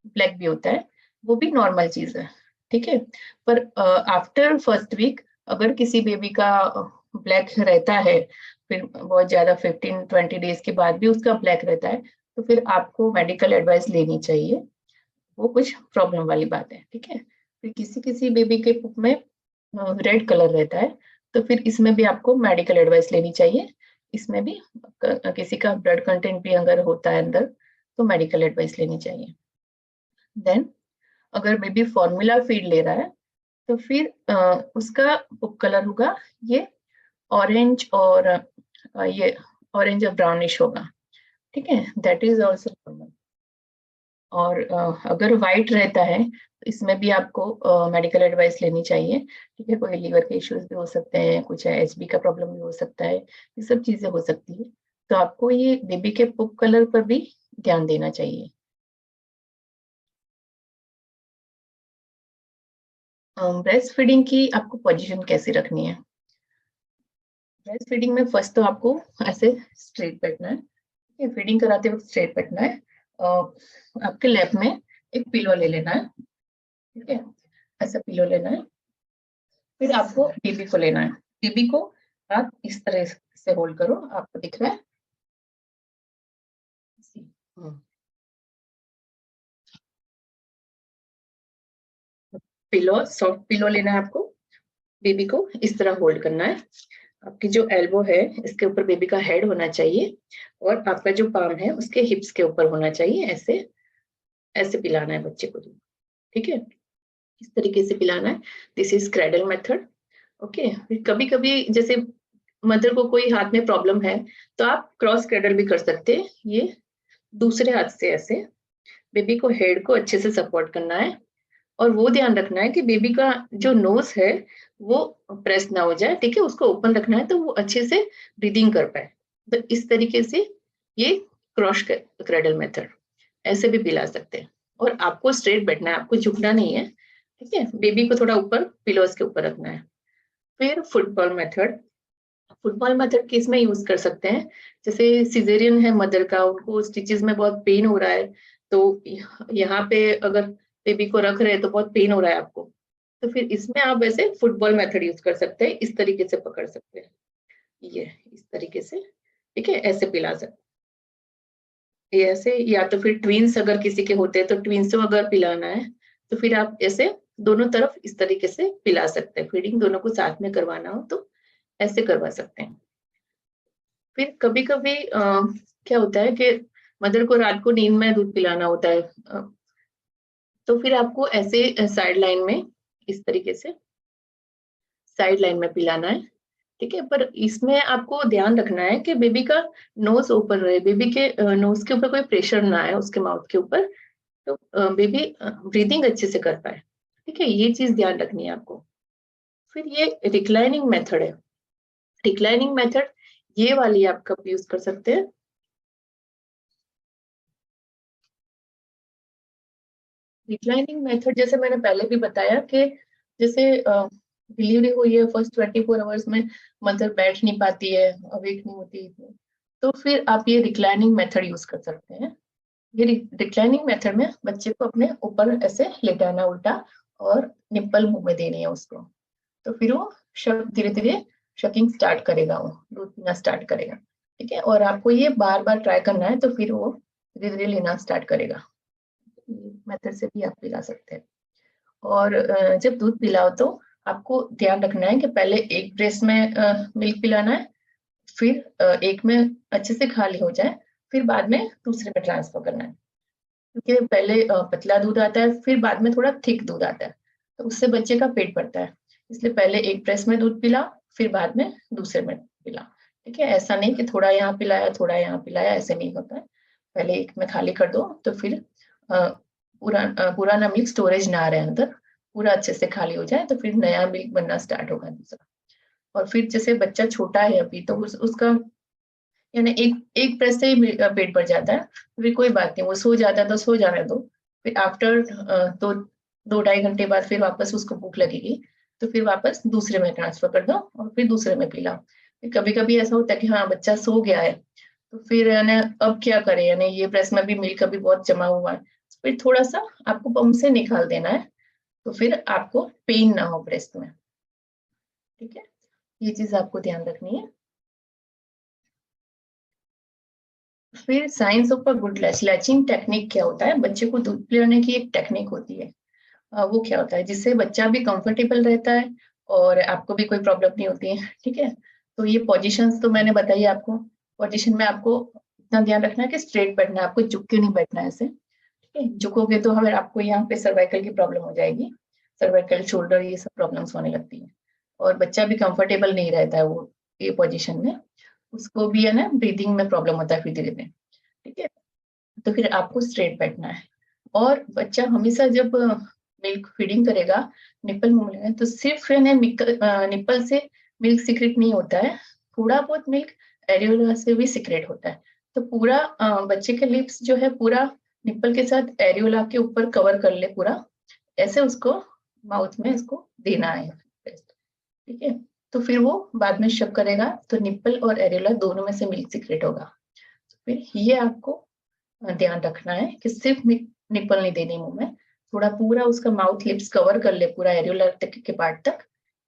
ब्लैक भी होता है, वो भी नॉर्मल चीज है, ठीक है। पर आफ्टर फर्स्ट वीक अगर किसी बेबी का ब्लैक रहता है, फिर बहुत ज्यादा 15-20 डेज के बाद भी उसका ब्लैक रहता है, तो फिर आपको मेडिकल एडवाइस लेनी चाहिए, वो कुछ प्रॉब्लम वाली बात है, ठीक है। फिर किसी किसी बेबी के पुप में रेड कलर रहता है, तो फिर इसमें भी आपको मेडिकल एडवाइस लेनी चाहिए, इसमें भी किसी का ब्लड कंटेंट भी अगर होता है अंदर तो मेडिकल एडवाइस लेनी चाहिए। देन अगर बेबी फॉर्मूला फीड ले रहा है तो फिर उसका पुप कलर होगा ये ऑरेंज, और ये ऑरेंज और ब्राउनिश होगा, ठीक है, दैट इज ऑल्सो नॉर्मल। और अगर वाइट रहता है तो इसमें भी आपको मेडिकल एडवाइस लेनी चाहिए, ठीक है, कोई लीवर के इश्यूज भी हो सकते हैं, कुछ एचबी का प्रॉब्लम भी हो सकता है, ये सब चीजें हो सकती है, तो आपको ये बेबी के पुप कलर पर भी ध्यान देना चाहिए। ब्रेस्ट फीडिंग की आपको पोजीशन कैसे रखनी है? ब्रेस्ट फीडिंग में फर्स्ट तो आपको ऐसे स्ट्रेट बैठना है, ठीक है, फीडिंग कराते वक्त स्ट्रेट बैठना है, आपके लैप में एक पिलो ले लेना है, ठीक है, ऐसा पिलो लेना है, फिर आपको बेबी को लेना है, बेबी को आप इस तरह से होल्ड करो, आपको दिख रहा है, पिलो, सॉफ्ट पिलो लेना है आपको, बेबी को इस तरह होल्ड करना है, आपकी जो एल्बो है इसके ऊपर बेबी का हेड होना चाहिए, और आपका जो पाम है उसके हिप्स के ऊपर होना चाहिए, ऐसे ऐसे पिलाना है बच्चे को, ठीक है, इस तरीके से पिलाना है, this is cradle method. Okay, कभी कभी जैसे मदर को कोई हाथ में प्रॉब्लम है तो आप क्रॉस क्रेडल भी कर सकते हैं, ये दूसरे हाथ से ऐसे बेबी को हेड को अच्छे से सपोर्ट करना है, और वो ध्यान रखना है कि बेबी का जो नोज है वो प्रेस ना हो जाए, ठीक है, उसको ओपन रखना है तो वो अच्छे से ब्रीदिंग कर पाए, तो इस तरीके से ये क्रॉस क्रेडल मेथड ऐसे भी पिला सकते हैं, और आपको स्ट्रेट बैठना है, आपको झुकना नहीं है, ठीक है, बेबी को थोड़ा ऊपर पिलोस के ऊपर रखना है। फिर फुटबॉल मेथड किस में यूज कर सकते हैं, जैसे सिजेरियन है मदर का, उनको स्टिचेस में बहुत पेन हो रहा है, तो यहाँ पे अगर बेबी को रख रहे हैं तो बहुत पेन हो रहा है आपको, तो फिर इसमें आप वैसे फुटबॉल मेथड यूज कर सकते हैं, इस तरीके से पकड़ सकते हैं, ये इस तरीके से, ठीक है, ऐसे पिला सकते, ये ऐसे, या तो फिर ट्विंस अगर किसी के होते हैं तो ट्विंस को अगर पिलाना है तो फिर आप ऐसे दोनों तरफ इस तरीके से पिला सकते हैं। फीडिंग दोनों को साथ में करवाना हो तो ऐसे करवा सकते हैं। फिर कभी कभी क्या होता है कि मदर को रात को नींद में दूध पिलाना होता है, तो फिर आपको ऐसे साइड लाइन में इस तरीके से साइड लाइन में पिलाना है, ठीक है। पर इसमें आपको ध्यान रखना है कि बेबी का नोज ओपन रहे, बेबी के नोज के ऊपर कोई प्रेशर ना आए उसके माउथ के ऊपर, तो बेबी ब्रीदिंग अच्छे से कर पाए, ठीक है, ये चीज ध्यान रखनी है आपको। फिर ये रिक्लाइनिंग मेथड है, रिक्लाइनिंग मेथड ये वाली आप कब यूज कर सकते हैं। रिक्लाइनिंग मेथड जैसे मैंने पहले भी बताया कि जैसे डिलीवरी हुई है, फर्स्ट 24 आवर्स में मदर बैठ नहीं पाती है, अवेक नहीं होती, तो फिर आप ये रिक्लाइनिंग मेथड यूज कर सकते हैं। ये रिक्लाइनिंग मेथड में बच्चे को अपने ऊपर ऐसे लेटाना उल्टा, और निप्पल मुंह में देनी है उसको, तो फिर वो धीरे धीरे शकिंग स्टार्ट करेगा, वो दूध पीना स्टार्ट करेगा, ठीक है। और आपको ये बार बार ट्राई करना है, तो फिर वो धीरे धीरे लेना स्टार्ट करेगा। मेथड से भी आप पिला सकते हैं। और जब दूध पिलाओ तो आपको ध्यान रखना है कि पहले एक ब्रेस्ट में मिल्क पिलाना है, फिर एक में अच्छे से खाली हो जाए, फिर बाद में दूसरे में ट्रांसफर करना है, क्योंकि पहले पतला दूध आता है, फिर बाद में थोड़ा थिक दूध आता है, तो उससे बच्चे का पेट भरता है। इसलिए पहले एक ब्रेस्ट में दूध पिला, फिर बाद में दूसरे में पिला, ठीक है। ऐसा नहीं कि थोड़ा यहाँ पिलाया थोड़ा यहाँ पिलाया, ऐसे नहीं होता है। पहले एक में खाली कर दो, तो फिर पुराना मिल्क स्टोरेज ना रहे अंदर, पूरा अच्छे से खाली हो जाए, तो फिर नया मिल्क बनना स्टार्ट होगा दूसरा। और फिर जैसे बच्चा छोटा है अभी, तो उसका यानी एक एक प्रेस से ही पेट भर जाता है, फिर कोई बात नहीं, वो सो जाता है तो सो जाने दो। फिर आफ्टर दो 2-2.5 घंटे बाद फिर वापस उसको भूख लगेगी, तो फिर वापस दूसरे में ट्रांसफर कर दो और फिर दूसरे में पिलाओ। कभी कभी ऐसा होता है कि हाँ बच्चा सो गया है, तो फिर यानी अब क्या करें, यानी ये प्रेस में भी मिल्क अभी बहुत जमा हुआ है, फिर थोड़ा सा आपको पंप से निकाल देना है, तो फिर आपको पेन ना हो ब्रेस्ट में, ठीक है। ये चीज आपको ध्यान रखनी है। फिर science of a good latch, latching technique क्या होता है, बच्चे को दूध पिलाने की एक टेक्निक होती है। वो क्या होता है, जिससे बच्चा भी कंफर्टेबल रहता है और आपको भी कोई प्रॉब्लम नहीं होती है, ठीक है। तो ये पोजीशंस तो मैंने बताई आपको। पोजीशन में आपको इतना ध्यान रखना है कि स्ट्रेट बैठना है, आपको झुक के नहीं बैठना है ऐसे, ठीक है। झुकोगे तो हमें आपको यहाँ पे सर्वाइकल की प्रॉब्लम हो जाएगी, सर्वाइकल शोल्डर ये सब प्रॉब्लम्स होने लगती है, और बच्चा भी कंफर्टेबल नहीं रहता है वो ये पोजीशन में, उसको भी है ना ब्रीदिंग में प्रॉब्लम होता है फिर धीरे धीरे, ठीक है। तो फिर आपको स्ट्रेट बैठना है। और बच्चा हमेशा जब मिल्क फीडिंग करेगा, निप्पल मुंह में लगाए, तो सिर्फ निप्पल से मिल्क सीक्रेट नहीं होता है, थोड़ा बहुत मिल्क एरियोला से भी सीक्रेट होता है। तो पूरा बच्चे के लिप्स जो है पूरा निप्पल के साथ एरियोला के ऊपर कवर कर ले पूरा, ऐसे उसको माउथ में इसको देना है, ठीक है। तो फिर वो बाद में शक करेगा, तो निप्पल और एरियोला दोनों में से मिल्क सीक्रेट होगा। तो फिर ये आपको ध्यान रखना है कि सिर्फ निप्पल नहीं देनी मुंह में, थोड़ा पूरा उसका माउथ लिप्स कवर कर ले पूरा एरियोलर तक के पार्ट तक,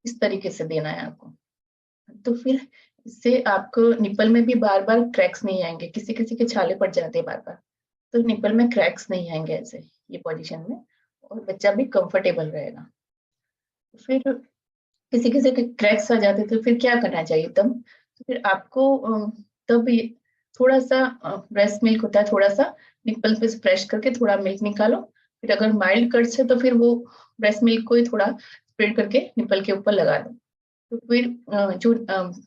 इस तरीके से देना है आपको। तो फिर इससे आपको निप्पल में भी बार बार क्रैक्स नहीं आएंगे, किसी किसी के छाले पड़ जाते हैं बार बार, तो निप्पल में क्रैक्स नहीं आएंगे ऐसे ये पोजीशन में, और बच्चा भी कंफर्टेबल रहेगा। फिर किसी किसी के क्रैक्स आ जाते तो फिर क्या करना चाहिए तब, तो फिर आपको तब थोड़ा सा ब्रेस्ट मिल्क होता है, थोड़ा सा निप्पल पे स्प्रेश करके थोड़ा मिल्क निकालो, फिर अगर माइल्ड कट्स है तो फिर वो ब्रेस्ट मिल्क को ही थोड़ा स्प्रेड करके निप्पल के ऊपर लगा दो। तो फिर जो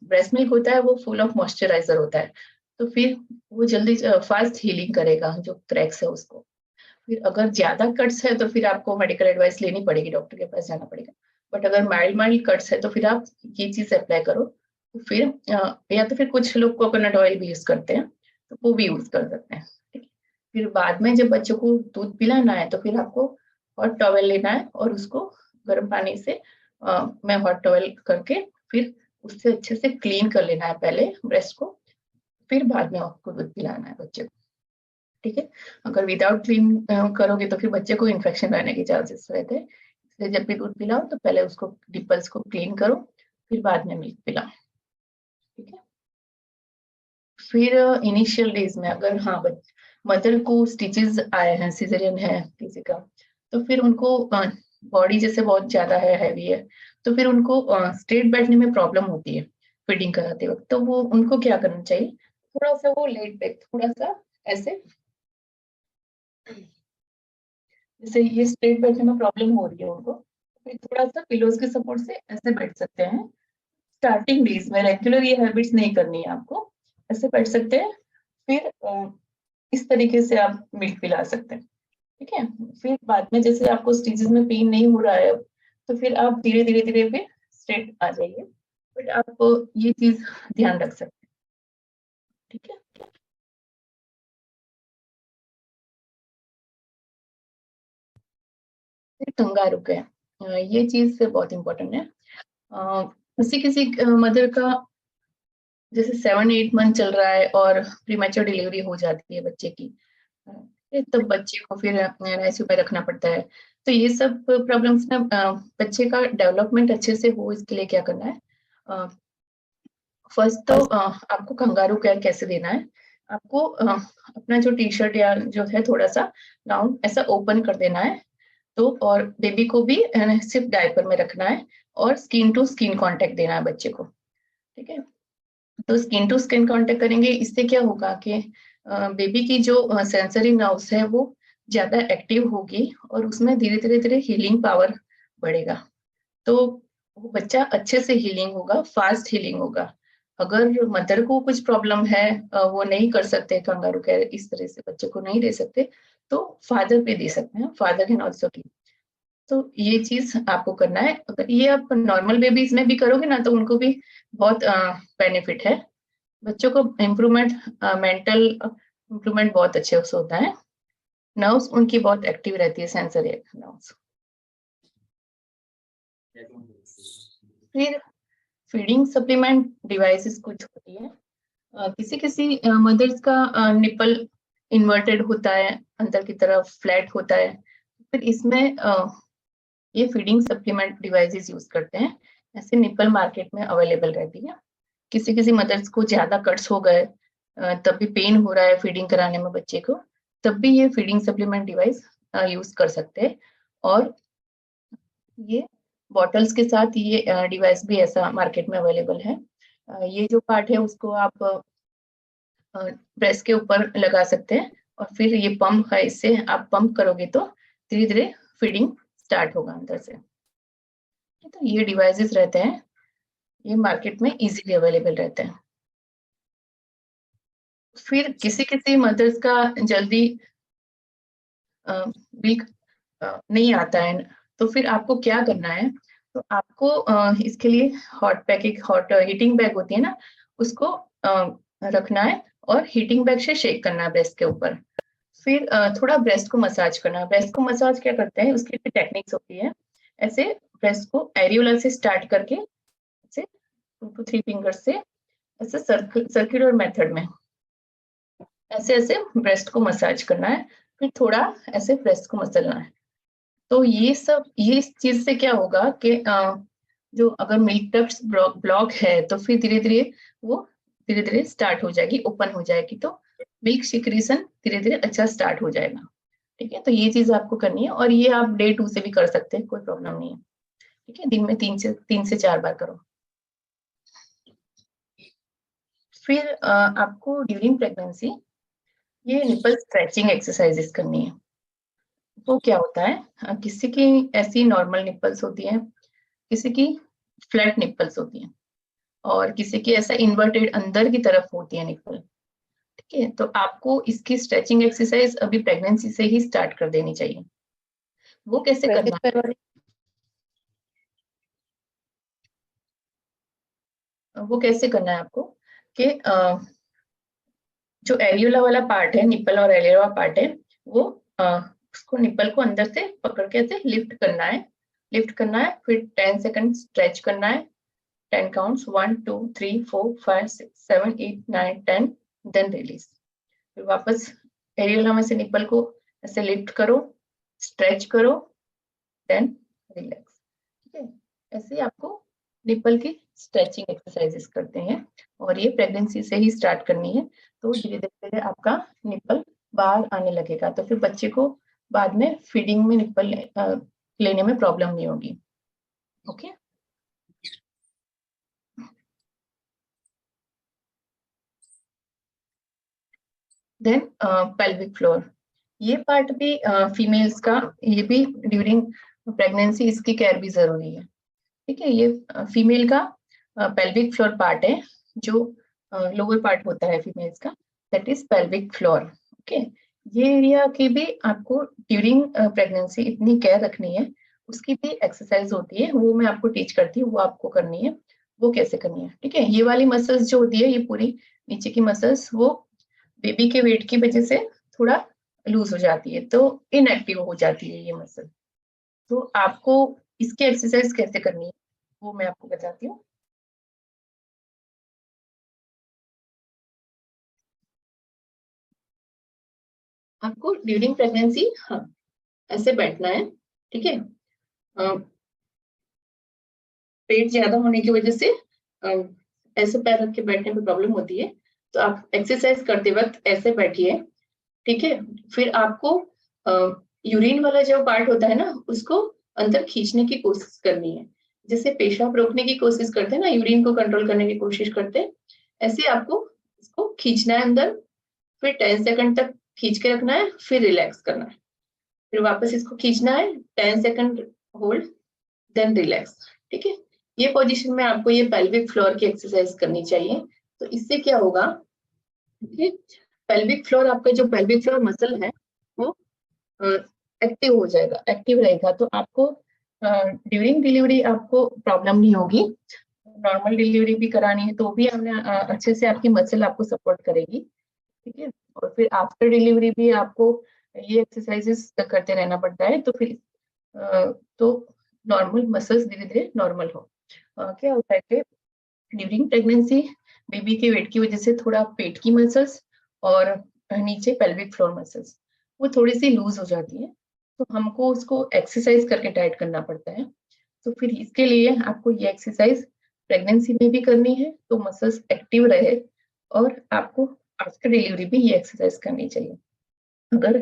ब्रेस्ट मिल्क होता है वो फुल ऑफ मॉइस्चराइजर होता है, तो फिर वो जल्दी फास्ट हीलिंग करेगा जो क्रैक्स है उसको। फिर अगर ज्यादा कट्स है तो फिर आपको मेडिकल एडवाइस लेनी पड़ेगी, डॉक्टर के पास जाना पड़ेगा। बट अगर माइल्ड माइल्ड कट्स है तो फिर आप ये चीज अप्लाई करो, तो फिर या तो फिर कुछ लोग कोकोनट ऑयल भी यूज करते हैं, तो वो भी यूज कर सकते हैं, ठीक है। फिर बाद में जब बच्चों को दूध पिलाना है तो फिर आपको हॉट टॉवेल लेना है और उसको गर्म पानी से में हॉट टॉवेल करके फिर उससे अच्छे से क्लीन कर लेना है पहले ब्रेस्ट को, फिर बाद में आपको दूध पिलाना है बच्चे को, ठीक है। अगर विदाउट क्लीन करोगे तो फिर बच्चे को इन्फेक्शन रहने के चांसेस रहते हैं, इसलिए जब भी दूध पिलाओ तो पहले उसको डिपल्स को क्लीन करो, फिर बाद में मिल्क पिलाओ, ठीक है। फिर इनिशियल डेज में अगर हाँ मदर को स्टिचेस आए हैं, सिजेरियन है किसी का, तो फिर उनको बॉडी जैसे बहुत ज्यादा है, हैवी है, तो फिर उनको स्ट्रेट बैठने में प्रॉब्लम होती है फीडिंग कराते वक्त। तो वो उनको क्या करना चाहिए, थोड़ा सा वो लेट बैक, थोड़ा सा ऐसे, जैसे ये स्ट्रेट बैठने में प्रॉब्लम हो रही है उनको, फिर थोड़ा सा पिलोज के सपोर्ट से ऐसे बैठ सकते हैं। स्टार्टिंग डेज में रेगुलर ये हैबिट्स नहीं करनी है आपको, ऐसे बैठ सकते हैं। फिर इस तरीके से आप मिल्क पिला सकते हैं, ठीक है। फिर बाद में जैसे आपको स्टिचेस में पेन नहीं हो रहा है, तो फिर आप धीरे धीरे धीरे फिर स्ट्रेट आ जाइए, बट आप ये चीज ध्यान रख सकते हैं, ठीक है। फिर कंगारू के ये चीज बहुत इंपॉर्टेंट है। किसी किसी मदर का जैसे 7-8 मंथ चल रहा है और प्रीमैच्योर डिलीवरी हो जाती है बच्चे की, तब बच्चे को फिर आईसीयू में रखना पड़ता है। तो ये सब प्रॉब्लम्स ना, बच्चे का डेवलपमेंट अच्छे से हो, इसके लिए क्या करना है, फर्स्ट तो आपको कंगारू केयर कैसे देना है, आपको अपना जो टी शर्ट या जो है थोड़ा सा गाउन ऐसा ओपन कर देना है, तो और बेबी को भी सिर्फ डायपर में रखना है और स्किन टू स्किन कांटेक्ट देना है बच्चे को, ठीक है। तो स्किन टू स्किन कांटेक्ट करेंगे, इससे क्या होगा कि बेबी की जो सेंसरी नर्व्स है वो ज्यादा एक्टिव होगी और उसमें धीरे धीरे धीरे हीलिंग पावर बढ़ेगा। तो वो बच्चा अच्छे से हीलिंग होगा, फास्ट हीलिंग होगा। अगर मदर को कुछ प्रॉब्लम है, वो नहीं कर सकते कंगारू केयर, इस तरह से बच्चे को नहीं दे सकते, तो फादर पे दे सकते हैं, फादर कैन ऑल्सो गिव। तो ये चीज आपको करना है। अगर ये आप नॉर्मल बेबीज में भी करोगे ना, तो उनको भी बहुत बेनिफिट है। बच्चों को इम्प्रूवमेंट, मेंटल इम्प्रूवमेंट बहुत अच्छे से होता है। नर्व्स उनकी बहुत एक्टिव रहती है, सेंसरी नर्व्स। फिर फीडिंग सप्लीमेंट डिवाइसेस कुछ होती है, किसी किसी मदर्स का निपल इन्वर्टेड होता है, अंदर की तरफ फ्लैट होता है, फिर इसमें ये फीडिंग सप्लीमेंट डिवाइसेस यूज करते हैं। ऐसे निपल मार्केट में अवेलेबल रहती है। किसी किसी मदर्स को ज्यादा कट्स हो गए, तब भी पेन हो रहा है फीडिंग कराने में बच्चे को, तब भी ये फीडिंग सप्लीमेंट डिवाइस यूज कर सकते हैं। और ये बॉटल्स के साथ ये डिवाइस भी ऐसा मार्केट में अवेलेबल है। ये जो पार्ट है उसको आप ब्रेस्ट के ऊपर लगा सकते हैं और फिर ये पंप है, इससे आप पंप करोगे तो धीरे धीरे फीडिंग स्टार्ट होगा अंदर से। तो ये डिवाइसेस रहते हैं, ये मार्केट में इजीली अवेलेबल रहते हैं। फिर किसी किसी मदर्स का जल्दी मिल्क नहीं आता है, तो फिर आपको क्या करना है, तो आपको इसके लिए hot packet, hot heating bag होती है ना, उसको रखना है और हीटिंग बैग से शेक करना है ब्रेस्ट के ऊपर। फिर थोड़ा ब्रेस्ट को मसाज करना है। ब्रेस्ट को मसाज क्या करते हैं, उसकी भी टेक्निक्स होती है। ऐसे ब्रेस्ट को एरियोला से स्टार्ट करके ऐसे 2 to 3 फिंगर से ऐसे सर्कुलर मेथड में ऐसे ऐसे ब्रेस्ट को मसाज करना है, फिर थोड़ा ऐसे ब्रेस्ट को मसलना है। तो ये सब, ये इस चीज से क्या होगा कि जो अगर मिल्क डक्ट्स ब्लॉक है, तो फिर धीरे धीरे वो धीरे धीरे स्टार्ट हो जाएगी, ओपन हो जाएगी, तो मिल्क सिक्रीशन धीरे धीरे अच्छा स्टार्ट हो जाएगा, ठीक है। तो ये चीज आपको करनी है और ये आप डे 2 से भी कर सकते हैं, कोई प्रॉब्लम नहीं है, ठीक है। दिन में 3 से 4 बार करो। फिर आपको ड्यूरिंग प्रेगनेंसी ये निपल स्ट्रेचिंग एक्सरसाइजेस करनी है। तो क्या होता है, किसी की ऐसी नॉर्मल निपल्स होती है, किसी की फ्लैट निपल्स होती हैं और किसी की ऐसा इन्वर्टेड अंदर की तरफ होती है निपल, ठीक है। तो आपको इसकी स्ट्रेचिंग एक्सरसाइज अभी प्रेगनेंसी से ही स्टार्ट कर देनी चाहिए। वो कैसे करना है, वो कैसे करना है आपको कि जो एरियोला वाला पार्ट है, निपल और एरियोला पार्ट है, वो उसको निपल को अंदर से पकड़ के ऐसे लिफ्ट करना है, लिफ्ट करना है, फिर 10 सेकंड स्ट्रेच करना है, 10 काउंट्स, 1 2 3 4 5 6 7 8 9 10, देन रिलीज। फिर वापस एरियोला में से निपल को ऐसे लिफ्ट करो, स्ट्रेच करो, देन रिलैक्स, ठीक है। ऐसे आपको निपल की स्ट्रेचिंग एक्सरसाइजेस करते हैं, और ये प्रेगनेंसी से ही स्टार्ट करनी है। तो धीरे धीरे आपका निपल बाहर आने लगेगा, तो फिर बच्चे को बाद में फीडिंग में निपल लेने में प्रॉब्लम नहीं होगी। ओके, देन पेल्विक फ्लोर, ये पार्ट भी फीमेल्स का, ये भी ड्यूरिंग प्रेगनेंसी इसकी केयर भी जरूरी है। ठीक है, ये फीमेल का पेल्विक फ्लोर पार्ट है, जो लोअर पार्ट होता है फीमेल्स का, that is pelvic floor. Okay, ये एरिया की भी आपको ड्यूरिंग प्रेगनेंसी इतनी केयर रखनी है, उसकी भी एक्सरसाइज होती है, वो मैं आपको टीच करती हूँ, वो आपको करनी है। वो कैसे करनी है? ठीक है, ये वाली मसल्स जो होती है, ये पूरी नीचे की मसल्स, वो बेबी के वेट की वजह से थोड़ा लूज हो जाती है, तो इनएक्टिव हो जाती है ये मसल। तो आपको इसकी एक्सरसाइज कैसे करनी है वो मैं आपको बताती हूँ। आपको ड्यूरिंग प्रेगनेंसी, हाँ, ऐसे बैठना है। ठीक है, पेट ज्यादा होने की वजह से ऐसे पैर रख के बैठने में प्रॉब्लम होती है, तो आप एक्सरसाइज करते वक्त ऐसे बैठिए। ठीक है, फिर आपको यूरिन वाला जो पार्ट होता है ना, उसको अंदर खींचने की कोशिश करनी है। जैसे पेशाब रोकने की कोशिश करते हैं ना, यूरिन को कंट्रोल करने की कोशिश करते हैं, ऐसे आपको इसको खींचना है अंदर। फिर 10 सेकंड तक खींच के रखना है, फिर रिलैक्स करना है, फिर वापस इसको खींचना है, 10 सेकंड होल्ड, देन रिलैक्स। ठीक है, ये पोजीशन में आपको ये पेल्विक फ्लोर की एक्सरसाइज करनी चाहिए। तो इससे क्या होगा, पेल्विक फ्लोर, आपका जो पेल्विक फ्लोर मसल है वो एक्टिव हो जाएगा, एक्टिव रहेगा, तो आपको ड्यूरिंग डिलीवरी आपको प्रॉब्लम नहीं होगी। नॉर्मल डिलीवरी भी करानी है तो भी हमने अच्छे से आपकी मसल आपको सपोर्ट करेगी। ठीक है, और फिर आफ्टर डिलीवरी भी आपको ये एक्सरसाइजेस करते रहना पड़ता है, तो फिर तो नॉर्मल मसल्स धीरे धीरे नॉर्मल हो। क्या होता है कि ड्यूरिंग प्रेगनेंसी बेबी के वेट की वजह से थोड़ा पेट की मसल्स और नीचे पेल्विक फ्लोर मसल्स वो थोड़ी सी लूज हो जाती है, तो हमको उसको एक्सरसाइज करके टाइट करना पड़ता है। तो फिर इसके लिए आपको ये एक्सरसाइज प्रेगनेंसी में भी करनी है, तो मसल्स एक्टिव रहे, और आपको आफ्टर डिलीवरी भी ये एक्सरसाइज करनी चाहिए। अगर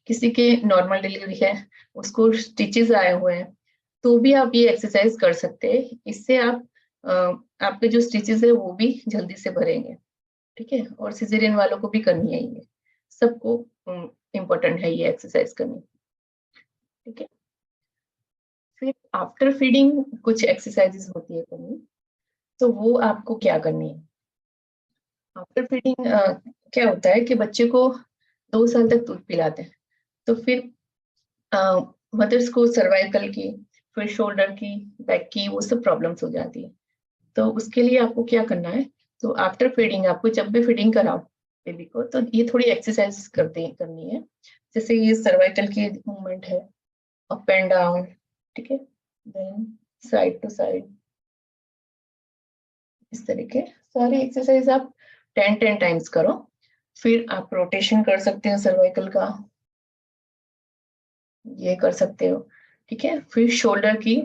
किसी के नॉर्मल डिलीवरी है, उसको स्टिचेस आए हुए हैं, तो भी आप ये एक्सरसाइज कर सकते हैं। इससे आप आपके जो स्टिचेस है वो भी जल्दी से भरेंगे। ठीक है, और सिजेरियन वालों को भी करनी है ये, सबको इम्पोर्टेंट है ये एक्सरसाइज करनी। ठीक है, फिर आफ्टर फीडिंग कुछ एक्सरसाइजेस होती है करनी, तो वो आपको क्या करनी है? आफ्टर फीडिंग क्या होता है कि बच्चे को 2 साल तक दूध पिलाते हैं, तो फिर मदर्स को सर्वाइकल की, फिर शोल्डर की, बैक की, वो सब प्रॉब्लम्स हो जाती है। तो उसके लिए आपको क्या करना है, तो आफ्टर फीडिंग आपको जब भी फीडिंग कराओ बेबी को, तो ये थोड़ी एक्सरसाइज करनी है। जैसे ये सर्वाइकल की मूवमेंट है, अप एंड डाउन, ठीक है, देन साइड टू साइड, इस तरीके सारी एक्सरसाइज आप 10 टाइम्स करो। फिर आप रोटेशन कर सकते हो सर्वाइकल का, ये कर सकते हो। ठीक है, फिर शोल्डर की,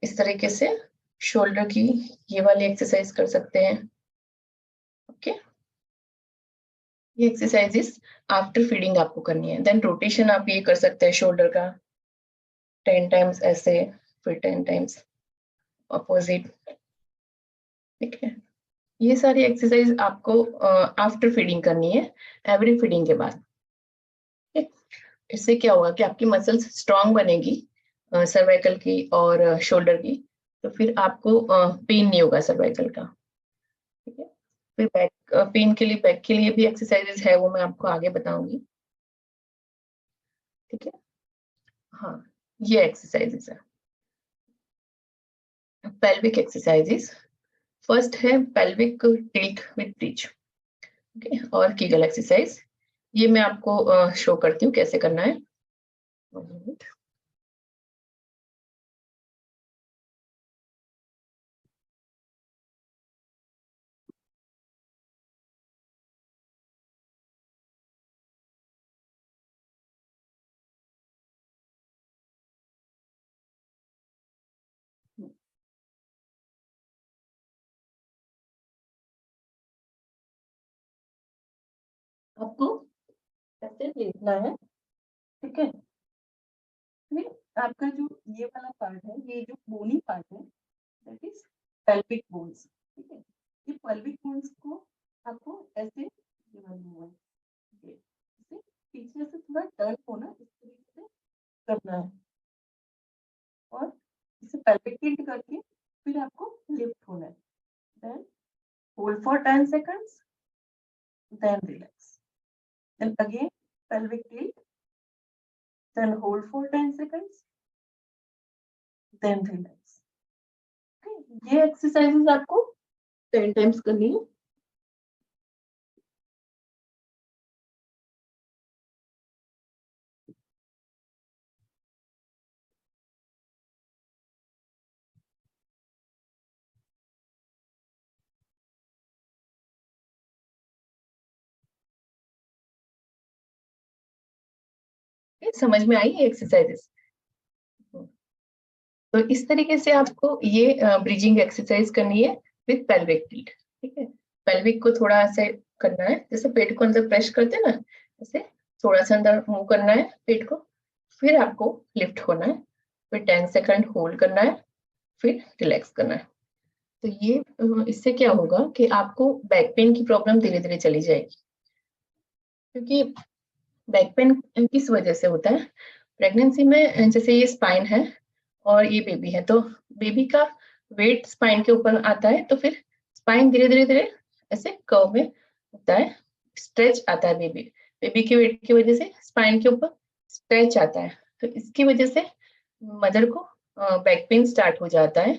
इस तरीके से शोल्डर की ये वाली एक्सरसाइज कर सकते हैं। ओके, ये एक्सरसाइजेस आफ्टर फीडिंग आपको करनी है। देन रोटेशन आप ये कर सकते हैं शोल्डर का 10 टाइम्स ऐसे, फिर 10 टाइम्स अपोजिट। ठीक है, ये सारी एक्सरसाइज आपको आफ्टर फीडिंग करनी है, एवरी फीडिंग के बाद। इससे क्या होगा कि आपकी मसल्स स्ट्रांग बनेगी, सर्वाइकल की और शोल्डर की, तो फिर आपको पेन नहीं होगा सर्वाइकल का। ठीक है, फिर बैक पेन के लिए, बैक के लिए भी एक्सरसाइजेस है, वो मैं आपको आगे बताऊंगी। ठीक है, हाँ, ये एक्सरसाइजेस है पेल्विक एक्सरसाइजेस। फर्स्ट है pelvic tilt with bridge, okay, और कीगल एक्सरसाइज। ये मैं आपको शो करती हूँ कैसे करना है। 1 मिनट। आपको ऐसे लेटना है, ठीक है। फिर आपका जो ये वाला पार्ट है, ये जो बोनी पार्ट है, दैट इज पेल्विक बोन्स, ठीक है। ये पेल्विक बोन्स को आपको ऐसे ये वाला हुआ है, ये इसे पीछे से थोड़ा टर्न होना इस तरीके से करना है, और इसे पेल्विक टिल्ट करके फिर आपको लिफ्ट होना है। Then hold for 10 seconds, then relax. Then again pelvic tilt, then hold for 10 seconds, then relax. Okay, ये एक्सरसाइजेस आपको 10 टाइम्स करनी है। समझ में आई ये एक्सरसाइजेस? तो इस तरीके से आपको ये ब्रिजिंग एक्सरसाइज करनी है विद पेल्विक टिल्ट, ठीक है। पेल्विक को थोड़ा ऐसे करना है, जैसे पेट को अंदर प्रेस करते हैं ना, ऐसे थोड़ा सा अंदर मूव करना है पेट को, फिर आपको लिफ्ट होना है, फिर 10 सेकंड होल्ड करना है, फिर रिलैक्स करना है। तो ये इससे क्या होगा कि आपको बैक पेन की प्रॉब्लम धीरे धीरे चली जाएगी। क्योंकि बैक पेन किस वजह से होता है? प्रेगनेंसी में जैसे ये स्पाइन है और ये बेबी है, तो बेबी का वेट स्पाइन के ऊपर आता है, तो फिर स्पाइन धीरे धीरे धीरे ऐसे कर्व में होता है, स्ट्रेच आता है बेबी बेबी के वेट की वजह से स्पाइन के ऊपर स्ट्रेच आता है। तो इसकी वजह से मदर को बैक पेन स्टार्ट हो जाता है,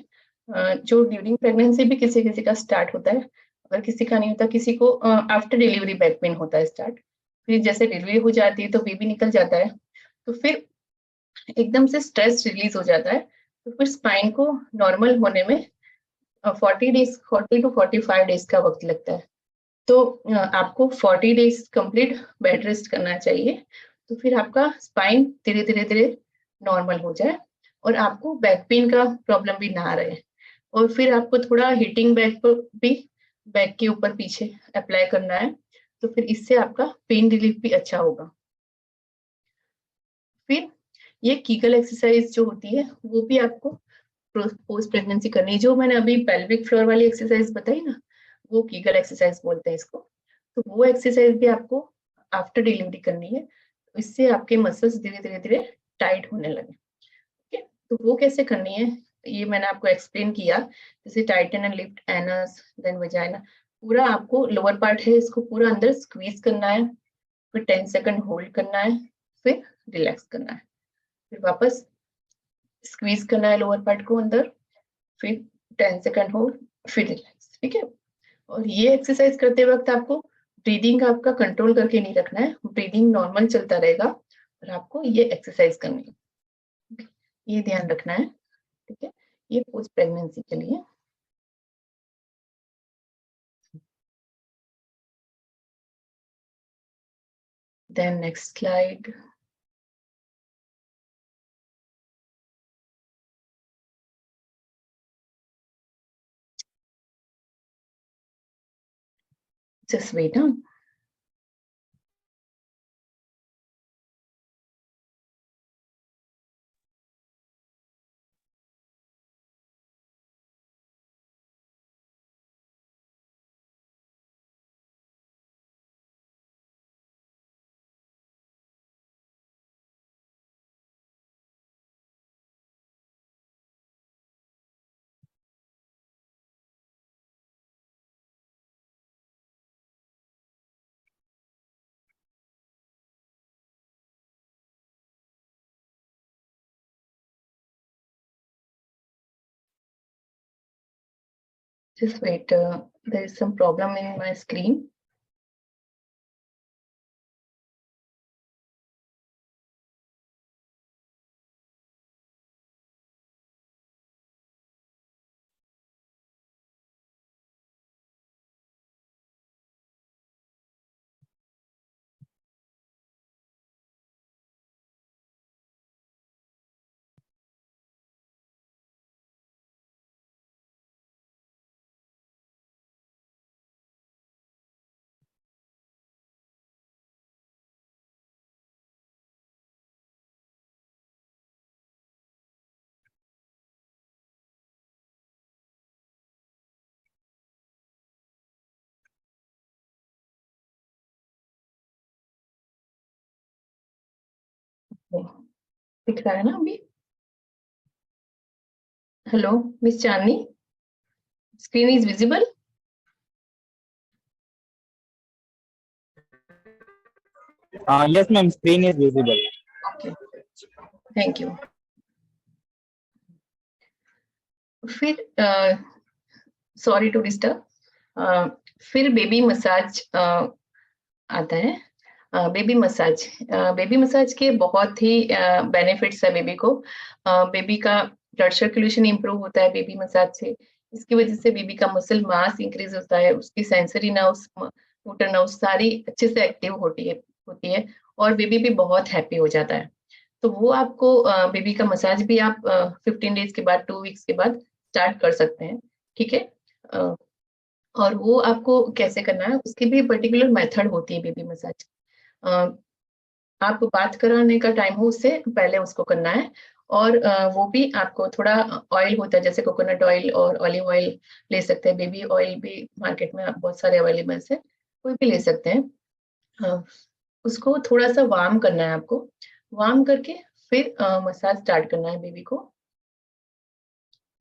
जो ड्यूरिंग प्रेगनेंसी भी किसी किसी का स्टार्ट होता है, अगर किसी का नहीं होता, किसी को आफ्टर डिलीवरी बैक पेन होता है स्टार्ट। फिर जैसे डिलीवरी हो जाती है तो बेबी निकल जाता है, तो फिर एकदम से स्ट्रेस रिलीज हो जाता है, तो फिर स्पाइन को नॉर्मल होने में 40 टू 45 डेज का वक्त लगता है। तो आपको 40 डेज कंप्लीट बेड रेस्ट करना चाहिए, तो फिर आपका स्पाइन धीरे धीरे धीरे नॉर्मल हो जाए और आपको बैक पेन का प्रॉब्लम भी ना रहे। और फिर आपको थोड़ा हीटिंग बैक पर भी बैक के ऊपर पीछे अप्लाई करना है, तो फिर इससे आपका पेन रिलीफ भी अच्छा होगा। फिर ये कीगल एक्सरसाइज जो होती है वो भी आपको पोस्ट प्रेगनेंसी करनी है। जो मैंने अभी पेल्विक फ्लोर वाली एक्सरसाइज बताई ना, वो कीगल एक्सरसाइज बोलते हैं इसको। तो वो एक्सरसाइज भी आपको आफ्टर डिलीवरी करनी है, तो इससे आपके मसल्स धीरे धीरे धीरे टाइट होने लगे। ठीक है, तो वो कैसे करनी है ये मैंने आपको एक्सप्लेन किया, जैसे tighten and lift anus then vagina. पूरा आपको लोअर पार्ट है इसको पूरा अंदर स्क्वीज करना है, फिर 10 सेकंड होल्ड करना है, फिर रिलैक्स करना है, फिर वापस स्क्वीज करना है लोअर पार्ट को अंदर, फिर 10 सेकंड होल्ड, फिर रिलैक्स। ठीक है, और ये एक्सरसाइज करते वक्त आपको ब्रीदिंग का आपका कंट्रोल करके नहीं रखना है, ब्रीदिंग नॉर्मल चलता रहेगा और आपको ये एक्सरसाइज करनी है, ये ध्यान रखना है। ठीक है, ये पोस्ट प्रेगनेंसी के लिए। Then next slide. Just wait. Just wait, there is some problem in my screen. दिख रहा है ना अभी? Hello miss Chandni, screen is visible? Yes, ma'am. Screen is visible. Okay, thank you. फिर सॉरी टू डिस्टर्ब, फिर baby massage आता है। Baby massage के बहुत ही बेनिफिट्स है बेबी को। बेबी का ब्लड सर्कुलेशन इंप्रूव होता है बेबी मसाज से। इसकी वजह से बेबी का मसल मास इंक्रीज होता है, उसकी सेंसरी नर्व्स, मोटर नर्व्स सारी अच्छे से एक्टिव होती है और बेबी भी बहुत हैप्पी हो जाता है। तो वो आपको बेबी का मसाज भी आप 15 डेज के बाद, 2 वीक्स के बाद स्टार्ट कर सकते हैं, ठीक है। अ, और वो आपको कैसे करना है, उसकी भी पर्टिकुलर मेथड होती है बेबी मसाज। आप बात कराने का टाइम हो उससे पहले उसको करना है। और वो भी आपको थोड़ा ऑयल होता है, जैसे कोकोनट ऑयल और ऑलिव ऑयल ले सकते हैं। बेबी ऑयल भी मार्केट में बहुत सारे अवेलेबल है, कोई भी ले सकते हैं। उसको थोड़ा सा वार्म करना है आपको, वार्म करके फिर मसाज स्टार्ट करना है बेबी को।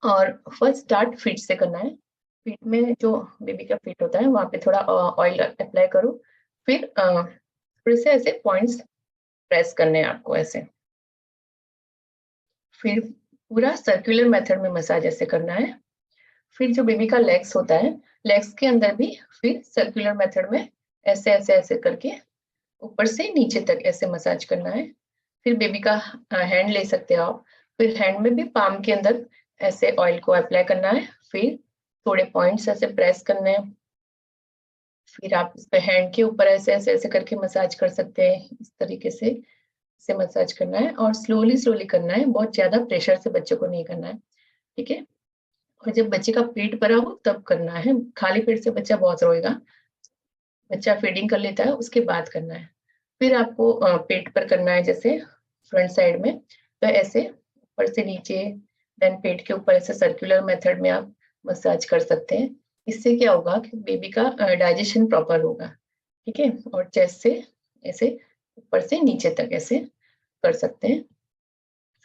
और फर्स्ट स्टार्ट फीट से करना है। फीट में जो बेबी का फीट होता है वहां पे थोड़ा ऑयल अप्लाई करो, फिर थोड़े से ऐसे पॉइंट्स प्रेस करने हैं आपको ऐसे। फिर पूरा सर्कुलर मेथड में मसाज ऐसे करना है। फिर जो बेबी का लेग्स होता है, लेग्स के अंदर भी फिर सर्कुलर मेथड में ऐसे ऐसे ऐसे करके ऊपर से नीचे तक ऐसे मसाज करना है। फिर बेबी का हैंड ले सकते हो आप, फिर हैंड में भी पाम के अंदर ऐसे ऑयल को अप्लाई करना है, फिर थोड़े पॉइंट्स ऐसे प्रेस करने हैं। फिर आप इस पे हैंड के ऊपर ऐसे ऐसे ऐसे करके मसाज कर सकते हैं, इस तरीके से मसाज करना है और स्लोली स्लोली करना है, बहुत ज्यादा प्रेशर से बच्चों को नहीं करना है, ठीक है। और जब बच्चे का पेट भरा हो तब करना है, खाली पेट से बच्चा बहुत रोएगा, बच्चा फीडिंग कर लेता है उसके बाद करना है। फिर आपको पेट पर करना है, जैसे फ्रंट साइड में, तो ऐसे ऊपर से नीचे, देन पेट के ऊपर ऐसे सर्कुलर मेथड में आप मसाज कर सकते हैं। इससे क्या होगा कि बेबी का डाइजेशन प्रॉपर होगा, ठीक है। और चेस्ट से ऐसे ऊपर से नीचे तक ऐसे कर सकते हैं।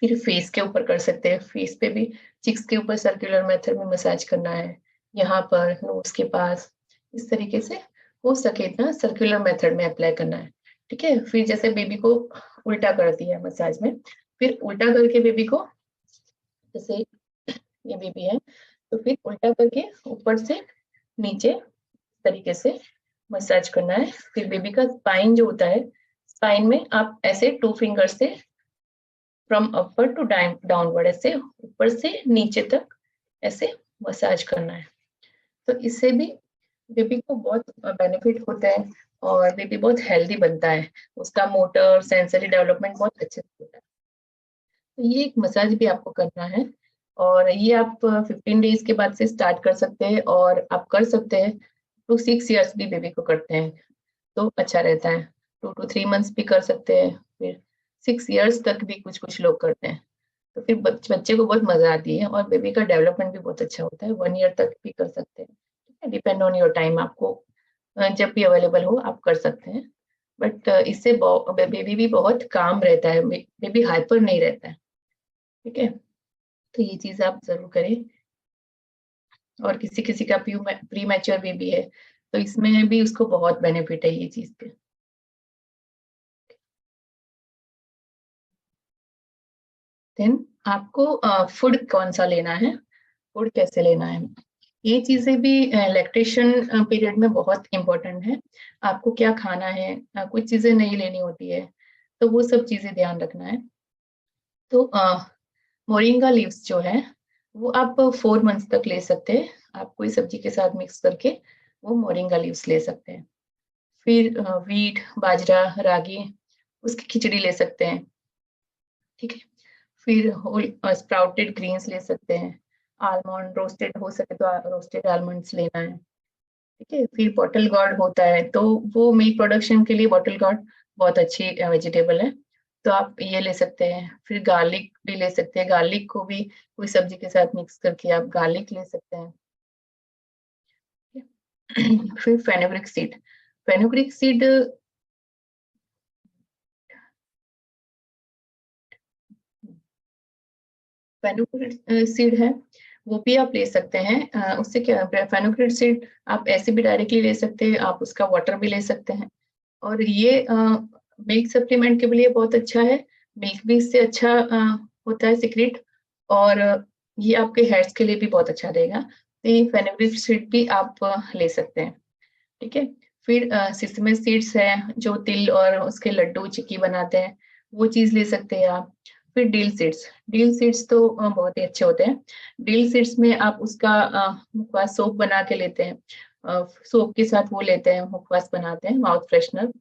फिर फेस के ऊपर कर सकते हैं, फेस पे भी चिक्स के ऊपर सर्कुलर मेथड में मसाज करना है, यहाँ पर नोज के पास, इस तरीके से हो सके इतना सर्कुलर मेथड में अप्लाई करना है, ठीक है। फिर जैसे बेबी को उल्टा कर दिया मसाज में, फिर उल्टा करके बेबी को, जैसे ये बेबी है तो फिर उल्टा करके ऊपर से नीचे तरीके से मसाज करना है। फिर बेबी का स्पाइन जो होता है, स्पाइन में आप ऐसे 2 फिंगर से फ्रॉम अपर टू डाउनवर्ड ऐसे ऊपर से नीचे तक ऐसे मसाज करना है। तो इससे भी बेबी को बहुत बेनिफिट होता है और बेबी बहुत हेल्दी बनता है, उसका मोटर सेंसरी डेवलपमेंट बहुत अच्छे से होता है। तो ये एक मसाज भी आपको करना है और ये आप 15 डेज के बाद से स्टार्ट कर सकते हैं और आप कर सकते हैं टू 6 ईयर्स भी बेबी को करते हैं तो अच्छा रहता है। 2 to 3 मंथ्स भी कर सकते हैं, फिर 6 ईयर्स तक भी कुछ कुछ लोग करते हैं। तो फिर बच्चे को बहुत मजा आती है और बेबी का डेवलपमेंट भी बहुत अच्छा होता है। 1 ईयर तक भी कर सकते हैं, ठीक है। डिपेंड ऑन योर टाइम, आपको जब भी अवेलेबल हो आप कर सकते हैं। बट इससे बेबी भी बहुत काम रहता है, बेबी हाइपर नहीं रहता है, ठीक है। तो ये चीज आप जरूर करें। और किसी किसी का प्री मैच्योर बेबी है तो इसमें भी उसको बहुत बेनिफिट है ये चीज के। देन आपको फूड कौन सा लेना है, फूड कैसे लेना है, ये चीजें भी लैक्टेशन पीरियड में बहुत इंपॉर्टेंट है। आपको क्या खाना है, कुछ चीजें नहीं लेनी होती है, तो वो सब चीजें ध्यान रखना है। तो मोरिंगा लीव्स जो है वो आप 4 मंथ्स तक ले सकते हैं, आप कोई सब्जी के साथ मिक्स करके वो मोरिंगा लीव्स ले सकते हैं। फिर वीट, बाजरा, रागी, उसकी खिचड़ी ले सकते हैं, ठीक है। फिर होल स्प्राउटेड ग्रीन्स ले सकते हैं, आलमंड रोस्टेड हो सके तो रोस्टेड आलमंड्स लेना है, ठीक है। फिर बॉटल गॉर्ड होता है तो वो मिल्क प्रोडक्शन के लिए बॉटल गॉर्ड बहुत अच्छी वेजिटेबल है, तो आप ये ले सकते हैं। फिर गार्लिक भी ले सकते हैं, गार्लिक को भी कोई सब्जी के साथ मिक्स करके आप गार्लिक ले सकते हैं, ठीक है। फिर फेनुग्रिक सीड फेनुग्रीक सीड है, वो भी आप ले सकते हैं। उससे क्या, फेनुग्रीक सीड आप ऐसे भी डायरेक्टली ले सकते हैं, आप उसका वाटर भी ले सकते हैं। और ये मिल्क सप्लीमेंट के लिए बहुत अच्छा है, मिल्क भी इससे अच्छा होता है सीक्रेट, और ये आपके हेयर्स के लिए भी बहुत अच्छा रहेगा। तो ये फेनुग्रीक सीड भी आप ले सकते हैं, ठीक है। फिर सिसमे सीड्स है, जो तिल और उसके लड्डू चिक्की बनाते हैं, वो चीज ले सकते हैं आप। फिर डील सीड्स तो बहुत ही अच्छे होते हैं। डील सीड्स में आप उसका मुखवास सोप बना के लेते हैं, सोप के साथ वो लेते हैं, मुखवास बनाते हैं, माउथ फ्रेशनर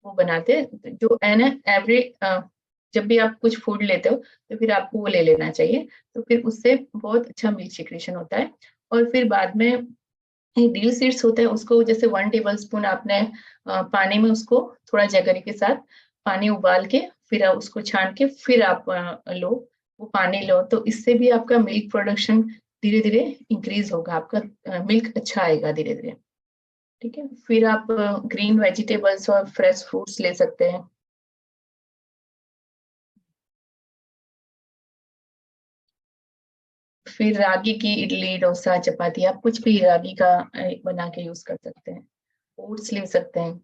वो बनाते हैं, जो है ना एवरी जब भी आप कुछ फूड लेते हो तो फिर आपको वो ले लेना चाहिए। तो फिर उससे बहुत अच्छा मिल्क सिक्रेशन होता है। और फिर बाद में ये डील सीड्स होते हैं, उसको जैसे 1 टेबल स्पून आपने पानी में उसको थोड़ा जगरी के साथ पानी उबाल के फिर आप उसको छान के फिर आप लो, वो पानी लो, तो इससे भी आपका मिल्क प्रोडक्शन धीरे धीरे इंक्रीज होगा, आपका मिल्क अच्छा आएगा धीरे धीरे, ठीक है। फिर आप ग्रीन वेजिटेबल्स और फ्रेश फ्रूट्स ले सकते हैं। फिर रागी की इडली डोसा चपाती, आप कुछ भी रागी का बना के यूज कर सकते हैं। ओट्स ले सकते हैं।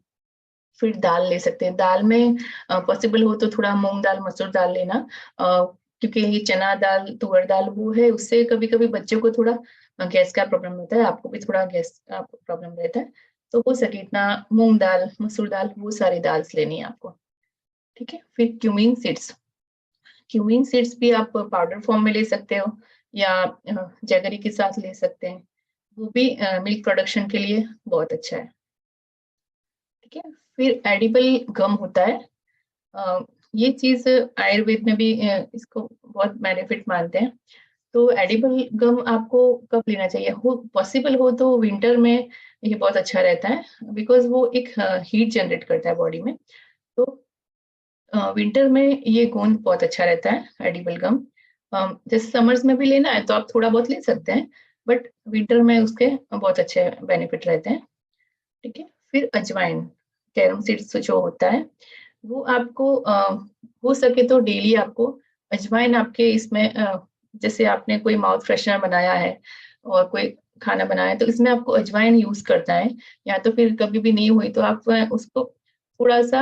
फिर दाल ले सकते हैं, दाल में पॉसिबल हो तो थोड़ा मूंग दाल मसूर दाल लेना, क्योंकि ये चना दाल तुअर दाल वो है, उससे कभी कभी बच्चों को थोड़ा गैस का प्रॉब्लम होता है, आपको भी थोड़ा गैस का प्रॉब्लम रहता है, तो हो सके इतना मूंग दाल मसूर दाल वो सारी दाल लेनी है आपको, ठीक है। फिर क्यूमीन सीड्स भी आप पाउडर फॉर्म में ले सकते हो, या जगरी के साथ ले सकते हैं, वो भी मिल्क प्रोडक्शन के लिए बहुत अच्छा है, ठीक है। फिर एडिबल गम होता है, ये चीज आयुर्वेद में भी इसको बहुत बेनिफिट मानते हैं। तो एडिबल गम आपको कब लेना चाहिए, हो पॉसिबल हो तो विंटर में ये बहुत अच्छा रहता है, बिकॉज वो एक हीट जनरेट करता है बॉडी में। तो विंटर में ये गोंद बहुत अच्छा रहता है एडिबल गम। जैसे समर्स में भी लेना है तो आप थोड़ा बहुत ले सकते हैं, बट विंटर में उसके बहुत अच्छे बेनिफिट रहते हैं, ठीक है। फिर अजवाइन, कैरम सीड्स जो होता है वो आपको हो सके तो डेली आपको अजवाइन आपके इसमें जैसे आपने कोई माउथ फ्रेशनर बनाया है और कोई खाना बनाया है तो इसमें आपको अजवाइन यूज करना है, या तो फिर कभी भी नहीं हुई तो आप उसको थोड़ा सा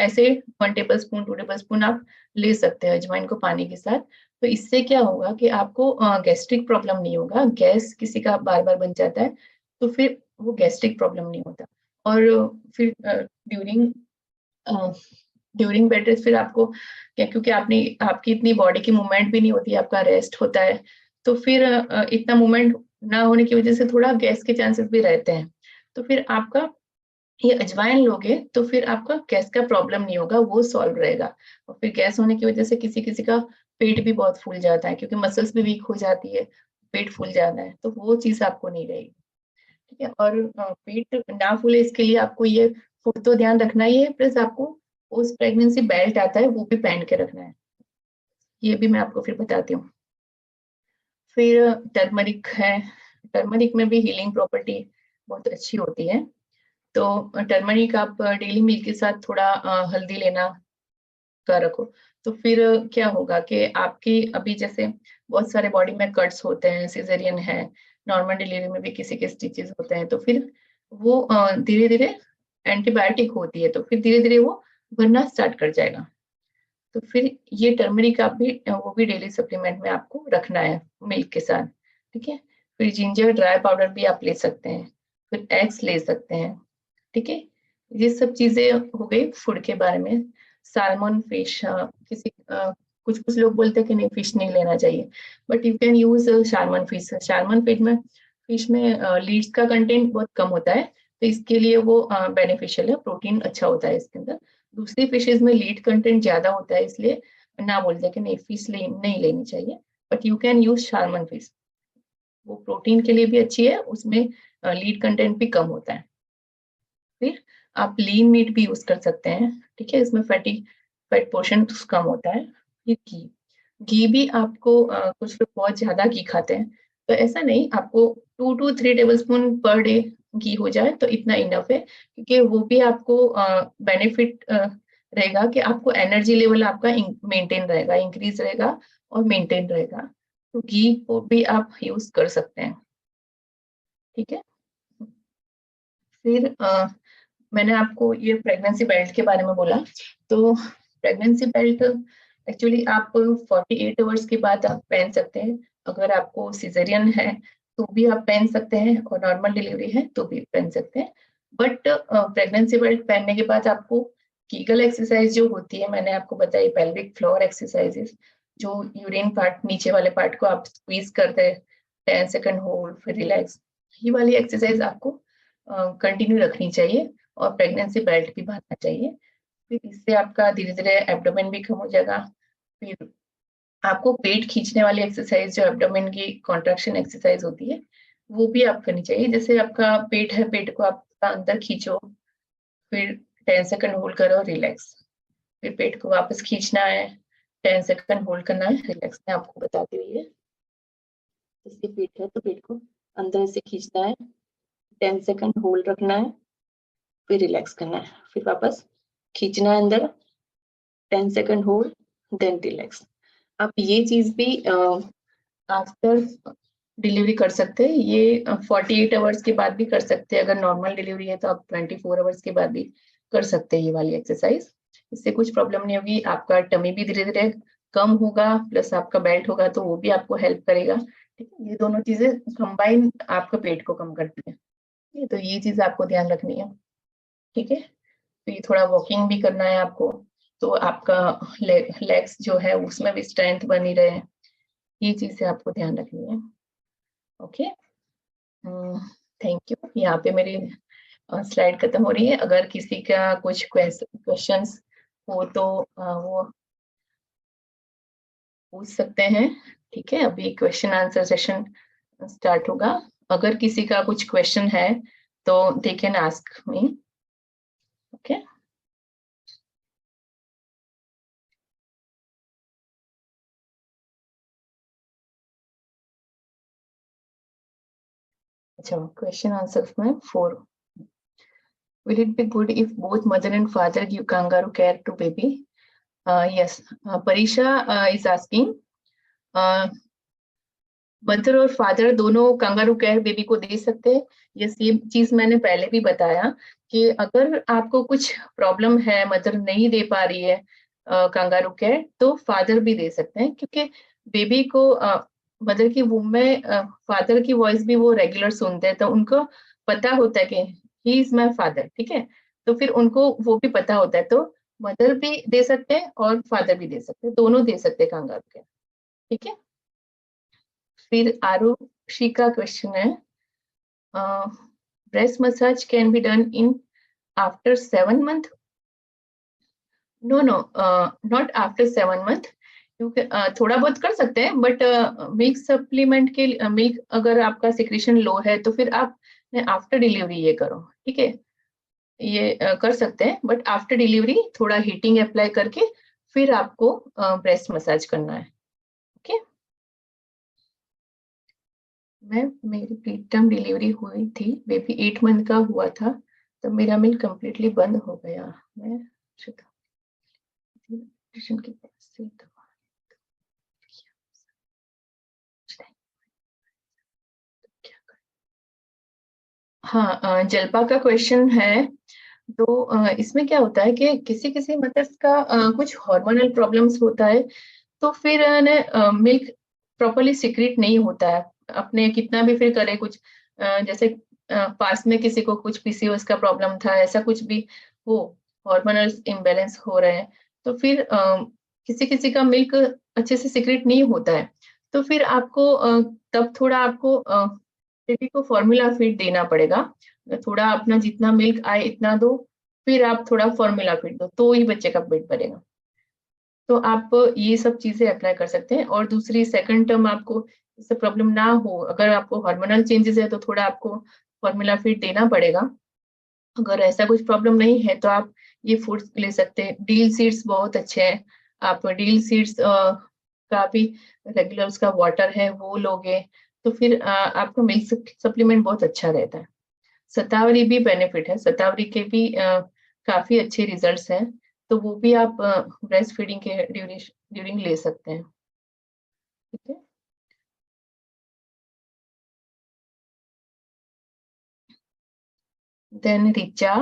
ऐसे 1 टेबल स्पून 2 टेबल स्पून आप ले सकते हैं अजवाइन को पानी के साथ। तो इससे क्या होगा कि आपको गैस्ट्रिक प्रॉब्लम नहीं होगा, गैस किसी का बार बार बन जाता है तो फिर वो गैस्ट्रिक प्रॉब्लम नहीं होता। और फिर ड्यूरिंग ड्यूरिंग बेड रेस्ट फिर आपको क्या, क्योंकि आपने आपकी इतनी बॉडी की मूवमेंट भी नहीं होती, आपका रेस्ट होता है, तो फिर इतना मूवमेंट ना होने की वजह से थोड़ा गैस के चांसेस भी रहते हैं। तो फिर आपका ये अजवाइन लोगे तो फिर आपका गैस का प्रॉब्लम नहीं होगा, वो सॉल्व रहेगा। और फिर गैस होने की वजह से किसी किसी का पेट भी बहुत फूल जाता है, क्योंकि मसल्स भी वीक हो जाती है, पेट फूल जाता है, तो वो चीज आपको नहीं रहेगी, ठीक है। और पेट ना फूले इसके लिए आपको ये फूड तो ध्यान रखना ही है, प्लस आपको पोस्ट प्रेगनेंसी बेल्ट आता है वो भी पहन के रखना है, ये भी मैं आपको फिर बताती हूँ। फिर टर्मरिक है, टर्मरिक में भी हीलिंग प्रॉपर्टी बहुत अच्छी होती है। तो टर्मरिक आप डेली मील के साथ थोड़ा हल्दी लेना का रखो, तो फिर क्या होगा कि आपकी अभी जैसे बहुत सारे बॉडी में कट्स होते हैं, सिजेरियन है, नॉर्मल डिलीवरी में भी किसी के स्टिचेस होते हैं, तो फिर वो धीरे धीरे एंटीबायोटिक होती है तो फिर धीरे धीरे वो भरना स्टार्ट कर जाएगा। तो फिर ये टर्मरिक आप भी वो भी डेली सप्लीमेंट में आपको रखना है मिल्क के साथ, ठीक है। फिर जिंजर ड्राई पाउडर भी आप ले सकते हैं, फिर एग्स ले सकते हैं, ठीक है। ये सब चीजें हो गई फूड के बारे में। सालमन फिश, किसी कुछ कुछ लोग बोलते हैं कि नहीं फिश नहीं लेना चाहिए, but you can use salmon fish. Salmon fish में लीड्स का कंटेंट बहुत कम होता है, तो इसके लिए वो बेनिफिशियल है, प्रोटीन अच्छा होता है इसके अंदर। दूसरी फिशेज में लीड कंटेंट ज्यादा होता है, इसलिए ना बोलते कि नहीं फिश नहीं लेनी चाहिए, but you can use salmon fish, वो प्रोटीन के लिए भी अच्छी है, उसमें लीड कंटेंट भी कम होता है। फिर आप लीन मीट भी यूज कर सकते हैं, ठीक है, इसमें फैट पोर्शन कम होता है। फिर घी भी आपको कुछ लोग बहुत ज्यादा घी खाते हैं, तो ऐसा नहीं, आपको 2 to 3 tablespoon per day घी हो जाए तो इतना इनफ है, क्योंकि वो भी आपको बेनिफिट रहेगा कि आपको एनर्जी लेवल आपका मेंटेन रहेगा, इंक्रीज रहेगा और मेंटेन रहेगा। तो घी को भी आप यूज कर सकते हैं, ठीक है। फिर मैंने आपको ये प्रेगनेंसी बेल्ट के बारे में बोला, तो प्रेगनेंसी बेल्ट एक्चुअली आप 48 आवर्स के बाद आप पहन सकते हैं। अगर आपको सिजेरियन है तो भी आप पहन सकते हैं, और नॉर्मल डिलीवरी है तो भी पहन सकते हैं। बट प्रेगनेंसी बेल्ट पहनने के बाद आपको कीगल एक्सरसाइज जो होती है, मैंने आपको बताई पेल्विक फ्लोर एक्सरसाइजेस, जो यूरिन पार्ट नीचे वाले पार्ट को आप स्क्वीज करते हैं, 10 सेकंड होल्ड फिर रिलैक्स, ये वाली एक्सरसाइज आपको कंटिन्यू रखनी चाहिए, और प्रेगनेंसी बेल्ट भी बांधना चाहिए। फिर इससे आपका धीरे धीरे एब्डोमेन भी कम हो जाएगा। फिर आपको पेट खींचने वाली एक्सरसाइज, जो एब्डोमेन की कॉन्ट्रैक्शन एक्सरसाइज होती है, वो भी आप करनी चाहिए। जैसे आपका पेट है, पेट को आप अंदर खींचो, फिर 10 सेकंड होल्ड करो, रिलैक्स, फिर पेट को वापस खींचना है, 10 सेकंड होल्ड करना है, रिलैक्स। मैं आपको बताती हुई है, जैसे पेट है तो पेट को अंदर से खींचना है, 10 सेकंड होल्ड रखना है, फिर रिलैक्स करना है, फिर वापस खींचना है अंदर, 10 सेकंड होल्ड, देन रिलैक्स। आप ये चीज भी आफ्टर डिलीवरी कर सकते हैं। ये 48 आवर्स के बाद भी कर सकते हैं। अगर नॉर्मल डिलीवरी है तो आप 24 आवर्स के बाद भी कर सकते हैं ये वाली एक्सरसाइज। इससे कुछ प्रॉब्लम नहीं होगी, आपका टमी भी धीरे धीरे कम होगा, प्लस आपका बेल्ट होगा तो वो भी आपको हेल्प करेगा, ठीक है। ये दोनों चीजें कंबाइन आपका पेट को कम करती है, तो ये चीज आपको ध्यान रखनी है, ठीक है। तो ये थोड़ा वॉकिंग भी करना है आपको, तो आपका लेग्स जो है उसमें भी स्ट्रेंथ बनी रहे, ये चीजें आपको ध्यान रखनी है, ओके। Thank you. यहाँ पे मेरी स्लाइड खत्म हो रही है। अगर किसी का कुछ क्वेश्चंस हो तो वो पूछ सकते हैं, ठीक है। अभी क्वेश्चन आंसर सेशन स्टार्ट होगा। अगर किसी का कुछ क्वेश्चन है तो they can ask me, okay. अच्छा, क्वेश्चन आंसर में 4. Will it be good if both mother and father give kangaroo care to baby? Yes. Parisha is asking. Mother और फादर दोनों कंगारू केयर बेबी को दे सकते हैं। ये सेम चीज मैंने पहले भी बताया कि अगर आपको कुछ प्रॉब्लम है, मदर नहीं दे पा रही है कंगारू केयर, तो फादर भी दे सकते हैं, क्योंकि बेबी को मदर की वूम में फादर की वॉइस भी वो रेगुलर सुनते हैं, तो उनको पता होता है कि ही इज माई फादर, ठीक है। तो फिर उनको वो भी पता होता है, तो मदर भी दे सकते हैं और फादर भी दे सकते हैं, दोनों दे सकते हैं कंगारू केयर, ठीक है। फिर आरुषि का क्वेश्चन है, breast massage can be done in after 7 month? No no, not after 7 month, क्योंकि थोड़ा बहुत कर सकते हैं, बट मिल्क सप्लीमेंट के मिल्क अगर आपका सिक्रेशन लो है तो फिर आप आफ्टर डिलीवरी ये करो, ठीक है। ये कर सकते हैं, बट आफ्टर डिलीवरी थोड़ा हीटिंग अप्लाई करके फिर आपको ब्रेस्ट मसाज करना है, ओके। मेरी प्रीटर्म डिलीवरी हुई थी, बेबी 8 month का हुआ था, तब मेरा मिल्क कम्प्लीटली बंद हो गया। मैं के पास से हाँ, जल्पा का क्वेश्चन है। तो इसमें क्या होता है कि किसी किसी मदर्स का कुछ हार्मोनल प्रॉब्लम्स होता है, तो फिर मिल्क प्रॉपरली सिक्रेट नहीं होता है, अपने कितना भी फिर करे कुछ, जैसे पास में किसी को कुछ पीसीओएस का प्रॉब्लम था, ऐसा कुछ भी हो, हार्मोनल इम्बैलेंस हो रहे हैं, तो फिर किसी किसी का मिल्क अच्छे से सिक्रेट नहीं होता है, तो फिर आपको तब थोड़ा आपको बेबी को फॉर्मूला फीड देना पड़ेगा। थोड़ा अपना जितना मिल्क आए इतना दो, फिर आप थोड़ा फॉर्मूला फीड दो, तो ही बच्चे का पेट भरेगा। तो आप ये सब चीजें अप्लाई कर सकते हैं। और दूसरी सेकंड टर्म आपको इससे प्रॉब्लम ना हो, अगर आपको हार्मोनल चेंजेस है तो थोड़ा आपको फॉर्मूला फीड देना पड़ेगा। अगर ऐसा कुछ प्रॉब्लम नहीं है तो आप ये फूड्स ले सकते हैं। डील सीड्स बहुत अच्छे हैं, आप डील सीड्स का भी रेगुलर उसका वाटर है वो लोगे, तो फिर आपका मिल्क सप्लीमेंट बहुत अच्छा रहता है। शतावरी भी बेनिफिट है, शतावरी के भी काफी अच्छे रिजल्ट्स हैं, तो वो भी आप ब्रेस्ट फीडिंग के ड्यूरिंग ले सकते हैं, ठीक है। देन रिचा,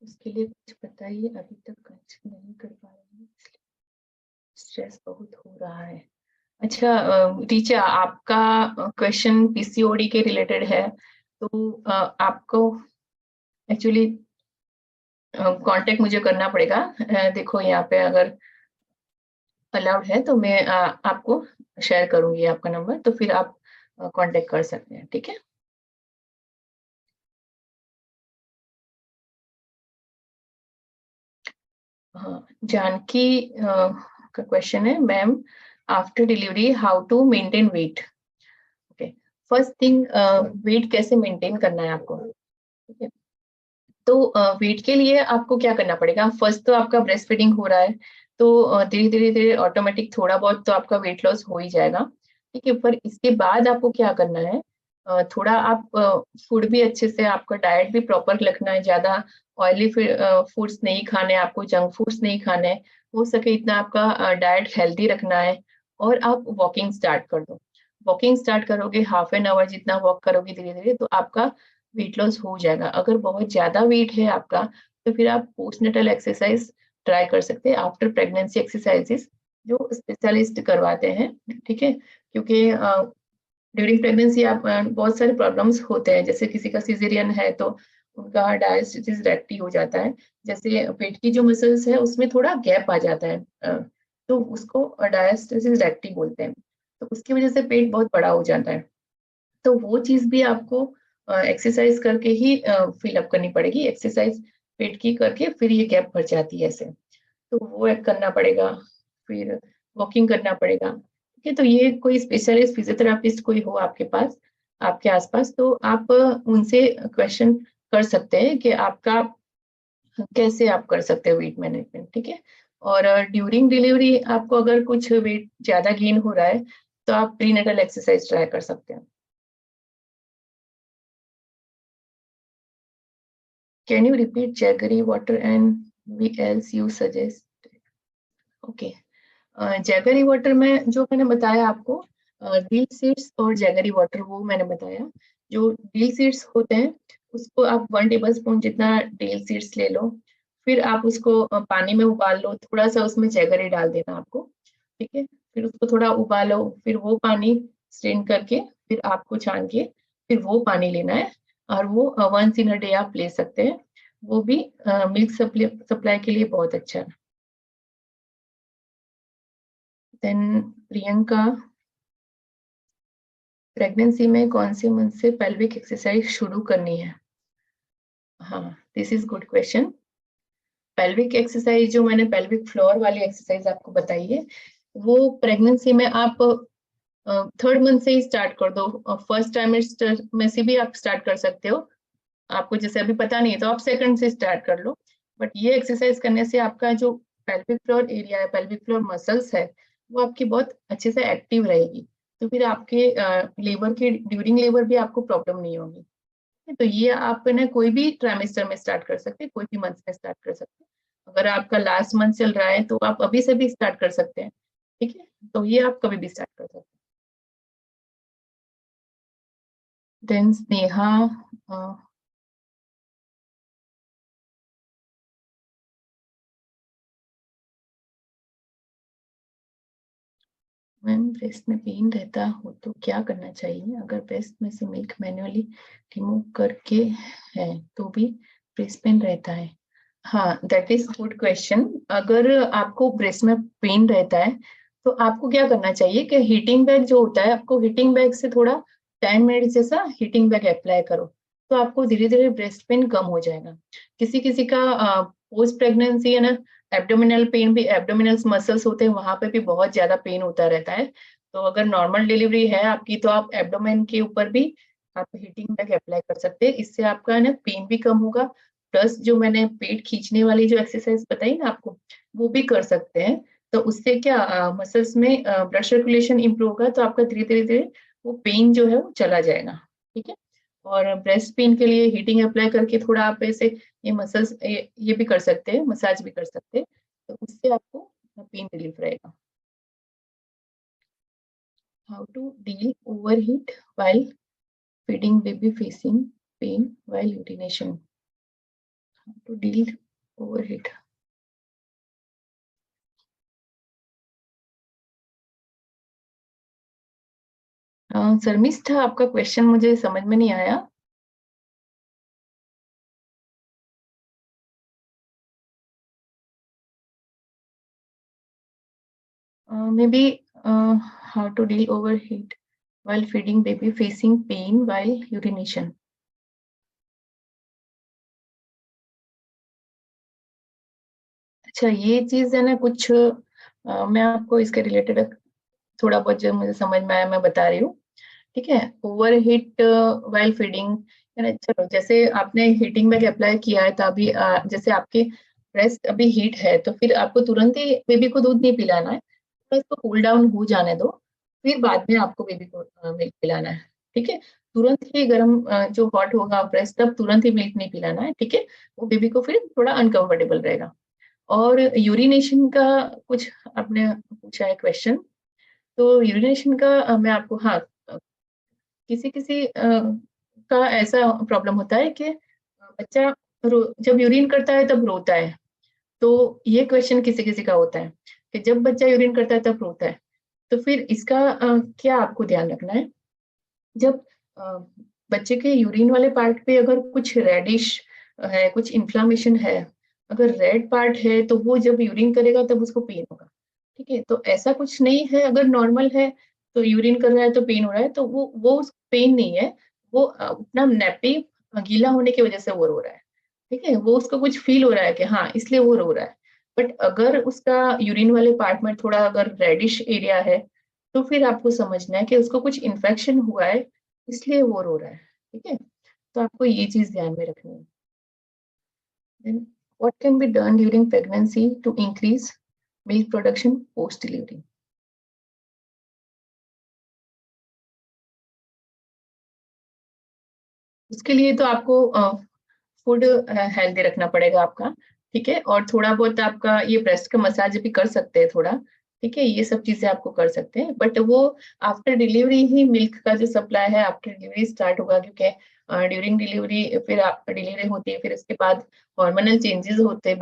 उसके लिए कुछ बताइए, अभी तक कुछ नहीं कर पा रही हूँ, स्ट्रेस बहुत हो रहा है। अच्छा रिचा, आपका क्वेश्चन पीसीओडी के रिलेटेड है, तो आपको एक्चुअली कांटेक्ट मुझे करना पड़ेगा। देखो यहाँ पे अगर अलाउड है तो मैं आपको शेयर करूंगी आपका नंबर, तो फिर आप कांटेक्ट कर सकते हैं, ठीक है। हाँ, जानकी का क्वेश्चन है, ma'am after delivery how to maintain weight. Okay, first thing weight कैसे मेंटेन करना है आपको, ठीक है। तो वेट के लिए आपको क्या करना पड़ेगा, फर्स्ट तो आपका ब्रेस्ट फीडिंग हो रहा है, तो धीरे धीरे धीरे ऑटोमेटिक थोड़ा बहुत तो आपका वेट लॉस हो ही जाएगा, ठीक है। पर इसके बाद आपको क्या करना है, थोड़ा आप फूड भी अच्छे से, आपका डाइट भी प्रॉपर रखना है, ज्यादा ऑयली फूड्स नहीं खाने, आपको जंक फूड्स नहीं खाने, हो सके इतना आपका डाइट हेल्दी रखना है। और आप वॉकिंग स्टार्ट कर दो, वॉकिंग स्टार्ट करोगे, हाफ एन आवर जितना वॉक करोगे धीरे धीरे, तो आपका वेट लॉस हो जाएगा। अगर बहुत ज्यादा वेट है आपका, तो फिर आप पोस्टनेटल एक्सरसाइज ट्राई कर सकते हैं, आफ्टर प्रेगनेंसी एक्सरसाइजेस जो स्पेशलिस्ट करवाते हैं, ठीक है। क्योंकि ड्यूरिंग प्रेगनेंसी आप बहुत सारे प्रॉब्लम्स होते हैं, जैसे किसी का सिजेरियन है तो उनका डायस्टिस रेक्टी हो जाता है, जैसे पेट की जो मसल्स है उसमें थोड़ा गैप आ जाता है, तो उसको डायस्टिस रेक्टी बोलते हैं, तो उसकी वजह से पेट बहुत बड़ा हो जाता है। तो वो चीज भी आपको एक्सरसाइज करके ही फिल अप करनी पड़ेगी, एक्सरसाइज पेट की करके फिर ये गैप भर जाती है ऐसे, तो वो एक करना पड़ेगा। फिर वॉकिंग करना पड़ेगा, ठीक है। तो ये कोई स्पेशलिस्ट फिजियोथेरापिस्ट कोई हो आपके पास, आपके आसपास, तो आप उनसे क्वेश्चन कर सकते हैं कि आपका कैसे आप कर सकते हैं वेट मैनेजमेंट, ठीक है। और ड्यूरिंग डिलीवरी आपको अगर कुछ वेट ज्यादा गेन हो रहा है, तो आप प्रीनेटल एक्सरसाइज ट्राई कर सकते हैं। Can you repeat jaggery water and what else you suggest? Okay. Jaggery water में जो मैंने बताया आपको, डील सीड्स और जैगरी वाटर वो मैंने बताया। जो डील सीड्स होते हैं उसको आप 1 टेबल स्पून जितना डील सीड्स ले लो, फिर आप उसको पानी में उबाल लो, थोड़ा सा उसमें जैगरी डाल देना आपको, ठीक है। फिर उसको थोड़ा उबालो, फिर वो पानी स्ट्रेन करके फिर आपको छान के फिर वो पानी लेना है, और वो वंस इन अ डे आप ले सकते हैं, वो भी मिल्क सप्लाई के लिए बहुत अच्छा है। देन प्रियंका, प्रेगनेंसी में कौन से मंथ से पेल्विक एक्सरसाइज शुरू करनी है? हाँ, this is good question. Pelvic exercise जो मैंने पेल्विक फ्लोर वाली एक्सरसाइज आपको बताई है, वो प्रेगनेंसी में आप 3rd मंथ से ही स्टार्ट कर दो, फर्स्ट टाइमेस्टर में से भी आप स्टार्ट कर सकते हो। आपको जैसे अभी पता नहीं है तो आप 2nd से स्टार्ट कर लो, बट ये एक्सरसाइज करने से आपका जो पेल्विक फ्लोर एरिया है, पेल्विक फ्लोर मसल्स है, वो आपकी बहुत अच्छे से एक्टिव रहेगी, तो फिर आपके लेबर के ड्यूरिंग लेबर भी आपको प्रॉब्लम नहीं होगी। तो ये आप ना कोई भी ट्राइमेस्टर में स्टार्ट कर सकते हैं, कोई भी मंथ में स्टार्ट कर सकते हैं। अगर आपका लास्ट मंथ चल रहा है तो आप अभी से भी स्टार्ट कर सकते हैं, ठीक है। तो ये आप कभी भी स्टार्ट कर सकते हैं। देन स्नेहा, मैम ब्रेस्ट में पेन रहता हो तो क्या करना चाहिए, अगर ब्रेस्ट में से मिल्क मैन्युअली रिमूव करके है तो भी ब्रेस्ट पेन रहता है? हाँ, दैट इज गुड क्वेश्चन। अगर आपको ब्रेस्ट में पेन रहता है तो आपको क्या करना चाहिए कि हीटिंग बैग जो होता है, आपको हीटिंग बैग से थोड़ा 10 मिनट जैसा हीटिंग बैग अप्लाई करो, तो आपको धीरे धीरे ब्रेस्ट पेन कम हो जाएगा। किसी किसी का पोस्ट प्रेगनेंसी है ना, एब्डोमिनल पेन भी, एब्डोमिनल मसल्स होते हैं वहां पे भी बहुत ज्यादा पेन होता रहता है। तो अगर नॉर्मल डिलीवरी है आपकी तो आप एब्डोमेन के ऊपर भी आप हीटिंग बैग अप्लाई कर सकते हैं, इससे आपका ना पेन भी कम होगा। प्लस जो मैंने पेट खींचने वाली जो एक्सरसाइज बताई ना आपको, वो भी कर सकते हैं। तो उससे क्या मसल्स में ब्लड सर्कुलेशन इंप्रूव होगा, तो आपका धीरे धीरे धीरे वो पेन जो है वो चला जाएगा, ठीक है। और ब्रेस्ट पेन के लिए हीटिंग अप्लाई करके थोड़ा आप ऐसे ये मसल्स ये भी कर सकते हैं, मसाज भी कर सकते हैं, तो उससे आपको पेन रिलीफ रहेगा। How to deal overheat while feeding baby facing pain while urination. How to deal overheat. शर्मिस था आपका क्वेश्चन, मुझे समझ में नहीं आया. Maybe how to deal overheat while feeding baby facing pain while urination. अच्छा, ये चीज है ना, कुछ मैं आपको इसके रिलेटेड थोड़ा बहुत जो मुझे समझ में आया मैं बता रही हूँ. ठीक है, ओवरहीट वाइल फीडिंग है ना. चलो, जैसे आपने हीटिंग बैग अप्लाई किया है तो अभी जैसे आपके ब्रेस्ट अभी हीट है तो फिर आपको तुरंत ही बेबी को दूध नहीं पिलाना है, तो इसको कूल डाउन हो जाने दो, फिर बाद में आपको बेबी को मिल्क पिलाना है. ठीक है, तुरंत ही गर्म जो हॉट होगा ब्रेस्ट तब तुरंत ही मिल्क नहीं पिलाना है. ठीक है, वो बेबी को फिर थोड़ा अनकंफर्टेबल रहेगा. और यूरिनेशन का कुछ आपने पूछा है क्वेश्चन, तो यूरिनेशन का मैं आपको, हाँ, किसी किसी का ऐसा प्रॉब्लम होता है कि बच्चा जब यूरिन करता है तब रोता है. तो ये क्वेश्चन किसी किसी का होता है कि जब बच्चा यूरिन करता है तब रोता है. तो फिर इसका क्या आपको ध्यान रखना है, जब बच्चे के यूरिन वाले पार्ट पे अगर कुछ रेडिश है, कुछ इन्फ्लामेशन है, अगर रेड पार्ट है तो वो जब यूरिन करेगा तब उसको पेन होगा. ठीक है, तो ऐसा कुछ नहीं है, अगर नॉर्मल है तो यूरिन कर रहा है तो पेन हो रहा है, तो वो पेन नहीं है, वो अपना नैपी गीला होने की वजह से वो रो रहा है. ठीक है, वो उसको कुछ फील हो रहा है कि हाँ इसलिए वो रो रहा है. बट अगर उसका यूरिन वाले पार्ट में थोड़ा अगर रेडिश एरिया है तो फिर आपको समझना है कि उसको कुछ इन्फेक्शन हुआ है इसलिए वो रो रहा है. ठीक है, तो आपको ये चीज ध्यान में रखनी है. Then what can be done during pregnancy to increase milk production post delivery? उसके लिए तो आपको फूड हेल्दी रखना पड़ेगा आपका. ठीक है, और थोड़ा बहुत आपका ये ब्रेस्ट का मसाज भी कर सकते हैं थोड़ा. ठीक है, ये सब चीजें आपको कर सकते हैं, बट वो आफ्टर डिलीवरी ही मिल्क का जो सप्लाई है आफ्टर डिलीवरी स्टार्ट होगा, क्योंकि ड्यूरिंग डिलीवरी फिर डिलीवरी होती है, फिर उसके बाद हार्मोनल चेंजेस होते हैं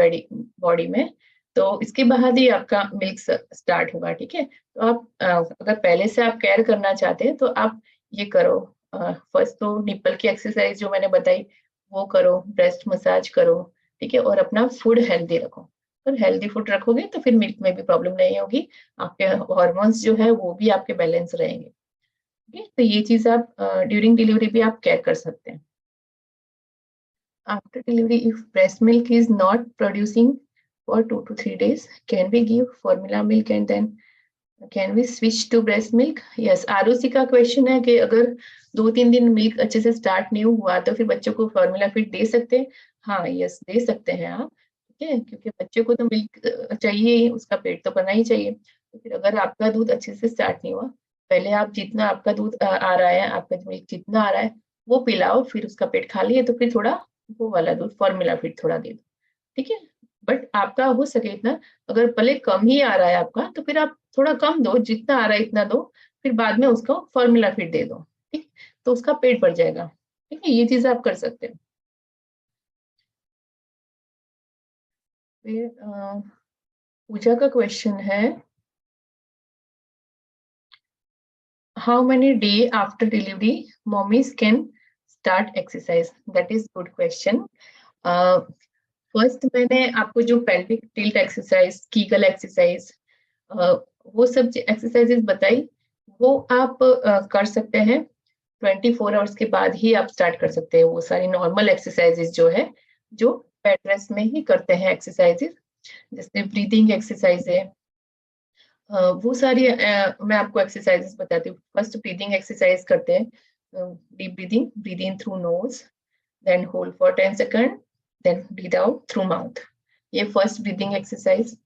बॉडी में, तो इसके बाद ही आपका मिल्क स्टार्ट होगा. ठीक है, तो आप अगर पहले से आप केयर करना चाहते हैं तो आप ये करो. फर्स्ट तो निपल की एक्सरसाइज जो मैंने बताई वो करो, ब्रेस्ट मसाज करो. ठीक है, और अपना फूड हेल्दी रखो. और हेल्दी फूड रखोगे तो फिर मिल्क में भी प्रॉब्लम नहीं होगी, आपके हॉर्मोन्स जो है वो भी आपके बैलेंस रहेंगे. ठीक है, तो ये चीज आप ड्यूरिंग डिलीवरी भी आप केयर कर सकते हैं. After delivery if breast milk is not producing for 2 to 3 days, can we give formula milk and then can we switch to breast milk? Yes, Arushi का क्वेश्चन है कि अगर 2-3 दिन मिल्क अच्छे से स्टार्ट नहीं हुआ तो फिर बच्चों को फॉर्मूला फीड दे सकते हैं? हाँ, यस, दे सकते हैं आप. ठीक है, क्योंकि बच्चे को तो मिल्क चाहिए ही, उसका पेट तो भरना ही चाहिए. तो फिर अगर आपका दूध अच्छे से स्टार्ट नहीं हुआ, पहले आप जितना आपका दूध आ रहा है, आपका मिल्क जितना आ रहा है वो पिलाओ, फिर उसका पेट खाली है तो फिर थोड़ा वो वाला दूध फॉर्मूला फीड थोड़ा दे दो. ठीक है, बट आपका हो सके इतना, अगर भले कम ही आ रहा है आपका तो फिर आप थोड़ा कम दो, जितना आ रहा है इतना दो, फिर बाद में उसको फॉर्मूला फीड दे दो. ठीक, तो उसका पेट भर जाएगा. ठीक है, ये चीज आप कर सकते हैं. फिर पूजा का क्वेश्चन है, how many day after delivery mommies can start exercise? That is good question. First मैंने आपको जो pelvic tilt exercise, Kegel exercise, वो सब एक्सरसाइजेस बताई, वो आप कर सकते हैं 24 आवर्स के बाद ही आप स्टार्ट कर सकते हैं. वो सारी नॉर्मल एक्सरसाइजेस जो है, जो बेड रेस्ट में ही करते हैं एक्सरसाइजेस, जैसे ब्रीदिंग एक्सरसाइज है, वो सारी मैं आपको एक्सरसाइजेस बताती हूँ. फर्स्ट ब्रीदिंग एक्सरसाइज करते हैं, deep breathing, breathe in through nose, then hold for 10 second, then breathe out through mouth. ये फर्स्ट ब्रीदिंग एक्सरसाइज,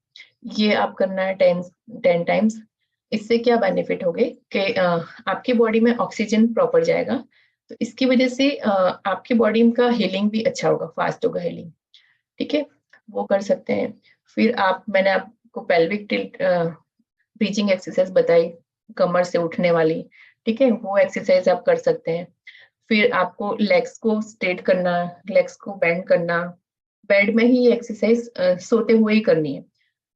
ये आप करना है 10 टाइम्स. इससे क्या बेनिफिट हो गए कि आपकी बॉडी में ऑक्सीजन प्रॉपर जाएगा, तो इसकी वजह से आपकी बॉडी का हीलिंग भी अच्छा होगा, फास्ट होगा हीलिंग. ठीक है, वो कर सकते हैं. फिर मैंने आपको पेल्विक टिल्ट ब्रीथिंग एक्सरसाइज बताई, कमर से उठने वाली. ठीक है, वो एक्सरसाइज आप कर सकते हैं. फिर आपको लेग्स को स्ट्रेट करना, लेग्स को बेंड करना, बेड में ही ये एक्सरसाइज सोते हुए ही करनी है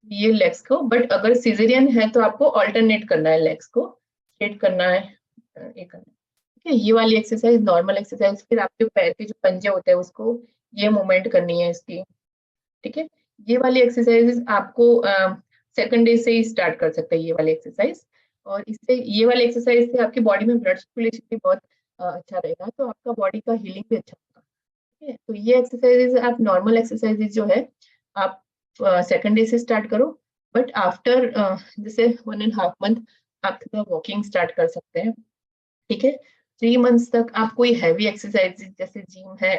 ये लेग्स को। बट अगर सिजेरियन है तो आपको ऑल्टरनेट करना है, लेग्स को स्ट्रेट करना है, ये करना है। ठीक है, ये वाली एक्सरसाइज नॉर्मल एक्सरसाइज। फिर आपके पैर के जो पंजे होते हैं उसको ये मूवमेंट करनी है इसकी। ठीक है, ये वाली एक्सरसाइजेस आपको सेकंड डे से ही स्टार्ट कर सकते हैं ये वाली एक्सरसाइज। और इससे ये वाली एक्सरसाइज से आपकी बॉडी में ब्लड सर्कुलेशन भी बहुत अच्छा रहेगा, तो आपका बॉडी का हीलिंग भी अच्छा होगा। ठीक है, तो ये एक्सरसाइजेज आप नॉर्मल एक्सरसाइजेज जो है आप सेकंड डे से स्टार्ट करो। बट आफ्टर जैसे 1.5 मंथ आप थोड़ा वॉकिंग स्टार्ट कर सकते हैं। ठीक है, 3 मंथ्स तक आप कोई हैवी एक्सरसाइज जैसे जिम है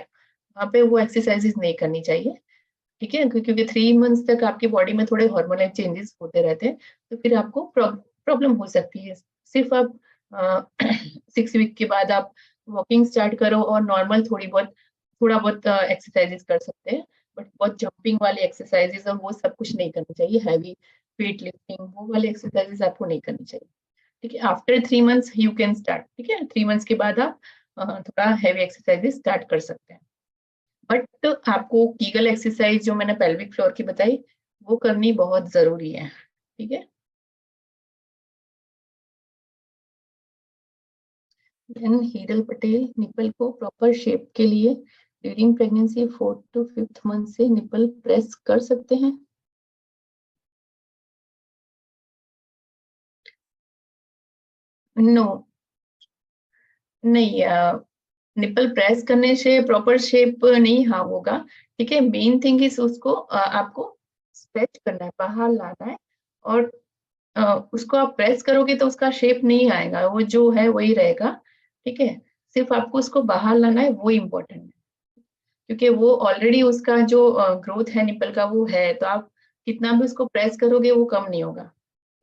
वहाँ पे वो एक्सरसाइजेज नहीं करनी चाहिए। ठीक है, क्योंकि 3 मंथ्स तक आपकी बॉडी में थोड़े हार्मोनल चेंजेस होते रहते हैं, तो फिर आपको प्रॉब्लम हो सकती है। सिर्फ आप 6 वीक के बाद आप वॉकिंग स्टार्ट करो और नॉर्मल थोड़ा बहुत एक्सरसाइजेस कर सकते हैं। बट बहुत जंपिंग वाले एक्सरसाइजेस और वो सब कुछ नहीं करनी चाहिए, हैवी वेट लिफ्टिंग वो वाले एक्सरसाइजेस आपको नहीं करनी चाहिए। ठीक है, after 3 months you can start. ठीक है, 3 मंथ्स के बाद आप थोड़ा हैवी एक्सरसाइजेस स्टार्ट कर सकते हैं। बट आपको कीगल एक्सरसाइज जो मैंने पेल्विक फ्लोर की बताई वो करनी बहुत जरूरी है। ठीक है, देन हीरल पटेल, निपल को प्रॉपर शेप के लिए during pregnancy 4th to 5th month से निपल प्रेस कर सकते हैं? नो, नहीं, निपल प्रेस करने से प्रॉपर शेप नहीं हाँ होगा। ठीक है, मेन थिंग इज उसको आपको स्ट्रेच करना है, बाहर लाना है, और उसको आप प्रेस करोगे तो उसका शेप नहीं आएगा, वो जो है वही रहेगा। ठीक है, सिर्फ आपको उसको बाहर लाना है, वो इम्पोर्टेंट है, क्योंकि वो ऑलरेडी उसका जो ग्रोथ है निपल का वो है, तो आप कितना भी उसको प्रेस करोगे वो कम नहीं होगा।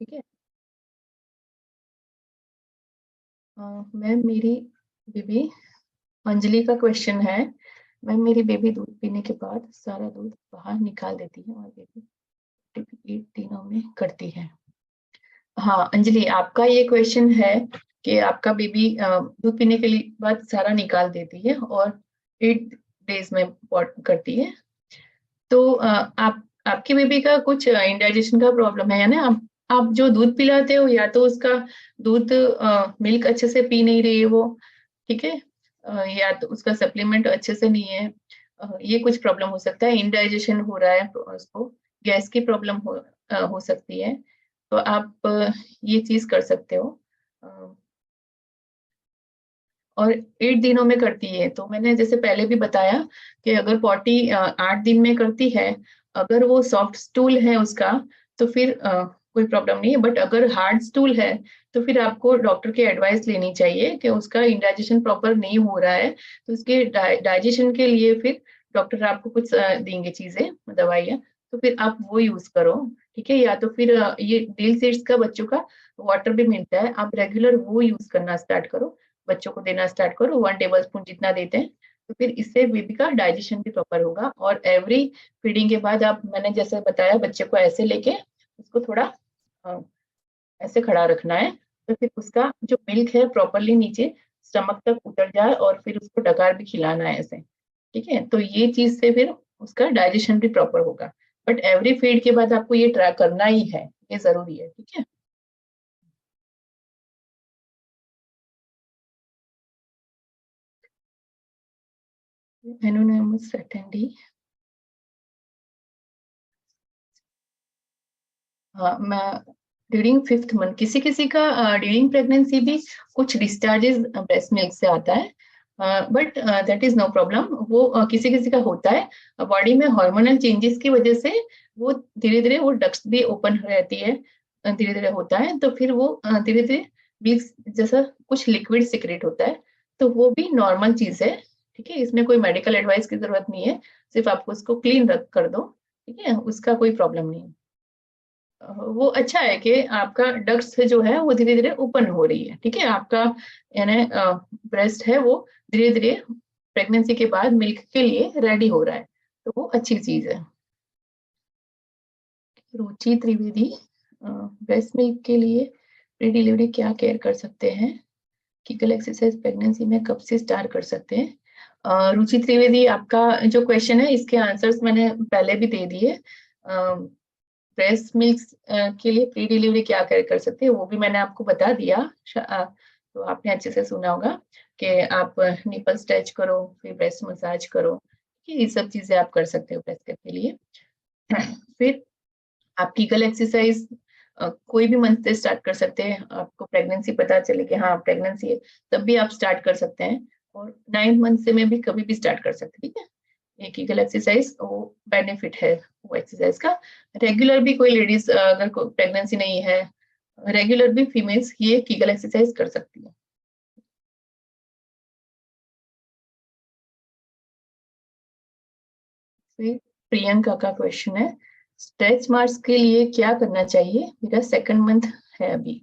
ठीक है, मैम मेरी बेबी, अंजलि का क्वेश्चन है, मैम मेरी बेबी दूध पीने के बाद सारा दूध बाहर निकाल देती है और बेबी 8 दिनों में करती है। हाँ अंजलि, आपका ये क्वेश्चन है कि आपका बेबी दूध पीने के लिए बाद सारा निकाल देती है और 8 डेज में पॉट करती है। तो आप आपके बेबी का कुछ इंडाइजेशन का प्रॉब्लम है, ना? आप जो दूध पिलाते हो या तो उसका दूध मिल्क अच्छे से पी नहीं रही है वो, ठीक है, या तो उसका सप्लीमेंट अच्छे से नहीं है, ये कुछ प्रॉब्लम हो सकता है, इंडाइजेशन हो रहा है, उसको गैस की प्रॉब्लम हो सकती है। तो आप ये चीज कर सकते हो। और 8 दिनों में करती है, तो मैंने जैसे पहले भी बताया कि अगर पॉटी 8 दिन में करती है, अगर वो सॉफ्ट स्टूल है उसका, तो फिर कोई प्रॉब्लम नहीं है। बट अगर हार्ड स्टूल है तो फिर आपको डॉक्टर की एडवाइस लेनी चाहिए कि उसका इंडाइजेशन प्रॉपर नहीं हो रहा है, तो उसके डाइजेशन के लिए फिर डॉक्टर आपको कुछ देंगे चीजें, दवाइयाँ, तो फिर आप वो यूज करो। ठीक है, या तो फिर ये डिल सीड्स का बच्चों का वाटर भी मिलता है, आप रेगुलर वो यूज करना स्टार्ट करो, बच्चों को देना स्टार्ट करो, 1 टेबल स्पून जितना देते हैं, तो फिर इससे बेबी का डाइजेशन भी प्रॉपर होगा। और एवरी फीडिंग के बाद आप, मैंने जैसे बताया, बच्चे को ऐसे लेके उसको थोड़ा अ, ऐसे खड़ा रखना है, तो फिर उसका जो मिल्क है प्रॉपरली नीचे स्टमक तक उतर जाए, और फिर उसको डकार भी खिलाना है ऐसे। ठीक है, तो ये चीज से फिर उसका डाइजेशन भी प्रॉपर होगा। बट एवरी फीड के बाद आपको ये ट्राई करना ही है, ये जरूरी है। ठीक है, एनोनिमस अटेंडी। हाँ, मैं ड्यूरिंग 5th मंथ, किसी किसी का ड्यूरिंग प्रेगनेंसी भी कुछ डिस्चार्जेस ब्रेस्ट मिल्क से आता है, but that is no problem. वो किसी किसी का होता है, बॉडी में हार्मोनल चेंजेस की वजह से वो धीरे धीरे वो डक्ट्स भी ओपन रहती है, धीरे धीरे होता है, तो फिर वो धीरे धीरे मिल्क जैसा कुछ लिक्विड सिक्रेट होता है, तो वो भी नॉर्मल चीज है। ठीक है, इसमें कोई मेडिकल एडवाइस की जरूरत नहीं है, सिर्फ आपको उसको क्लीन रख कर दो। ठीक है, उसका कोई प्रॉब्लम नहीं है। वो अच्छा है कि आपका डक्ट्स जो है वो धीरे धीरे ओपन हो रही है। ठीक है, आपका यानी ब्रेस्ट है वो धीरे धीरे प्रेगनेंसी के बाद मिल्क के लिए रेडी हो रहा है, तो वो अच्छी चीज है। रुचि त्रिवेदी, ब्रेस्ट मिल्क के लिए प्री डिलीवरी क्या केयर कर सकते हैं? कीगल एक्सरसाइज प्रेगनेंसी में कब से स्टार्ट कर सकते हैं? रुचि त्रिवेदी, आपका जो क्वेश्चन है इसके आंसर्स मैंने पहले भी दे दिए। ब्रेस्ट मिल्क के लिए प्री डिलीवरी क्या कर सकते हैं वो भी मैंने आपको बता दिया। तो आपने अच्छे से सुना होगा कि आप निपल स्ट्रेच करो, फिर ब्रेस्ट मसाज करो, ये सब चीजें आप कर सकते हो ब्रेस्ट के लिए। फिर आप कीगल एक्सरसाइज कोई भी मंथ से स्टार्ट कर सकते हैं। आपको प्रेगनेंसी पता चले कि हाँ प्रेगनेंसी है, तब भी आप स्टार्ट कर सकते हैं, और 9 मंथ से में भी कभी भी स्टार्ट कर सकते हैं। ठीक है, ये कीगल एक्सरसाइज वो बेनिफिट है वो एक्सरसाइज का। रेगुलर भी कोई लेडीज अगर प्रेगनेंसी नहीं है, रेगुलर भी फीमेल्स ये कीगल एक्सरसाइज कर सकती है। फिर प्रियंका का क्वेश्चन है, स्ट्रेच मार्क्स के लिए क्या करना चाहिए? मेरा 2nd मंथ है अभी।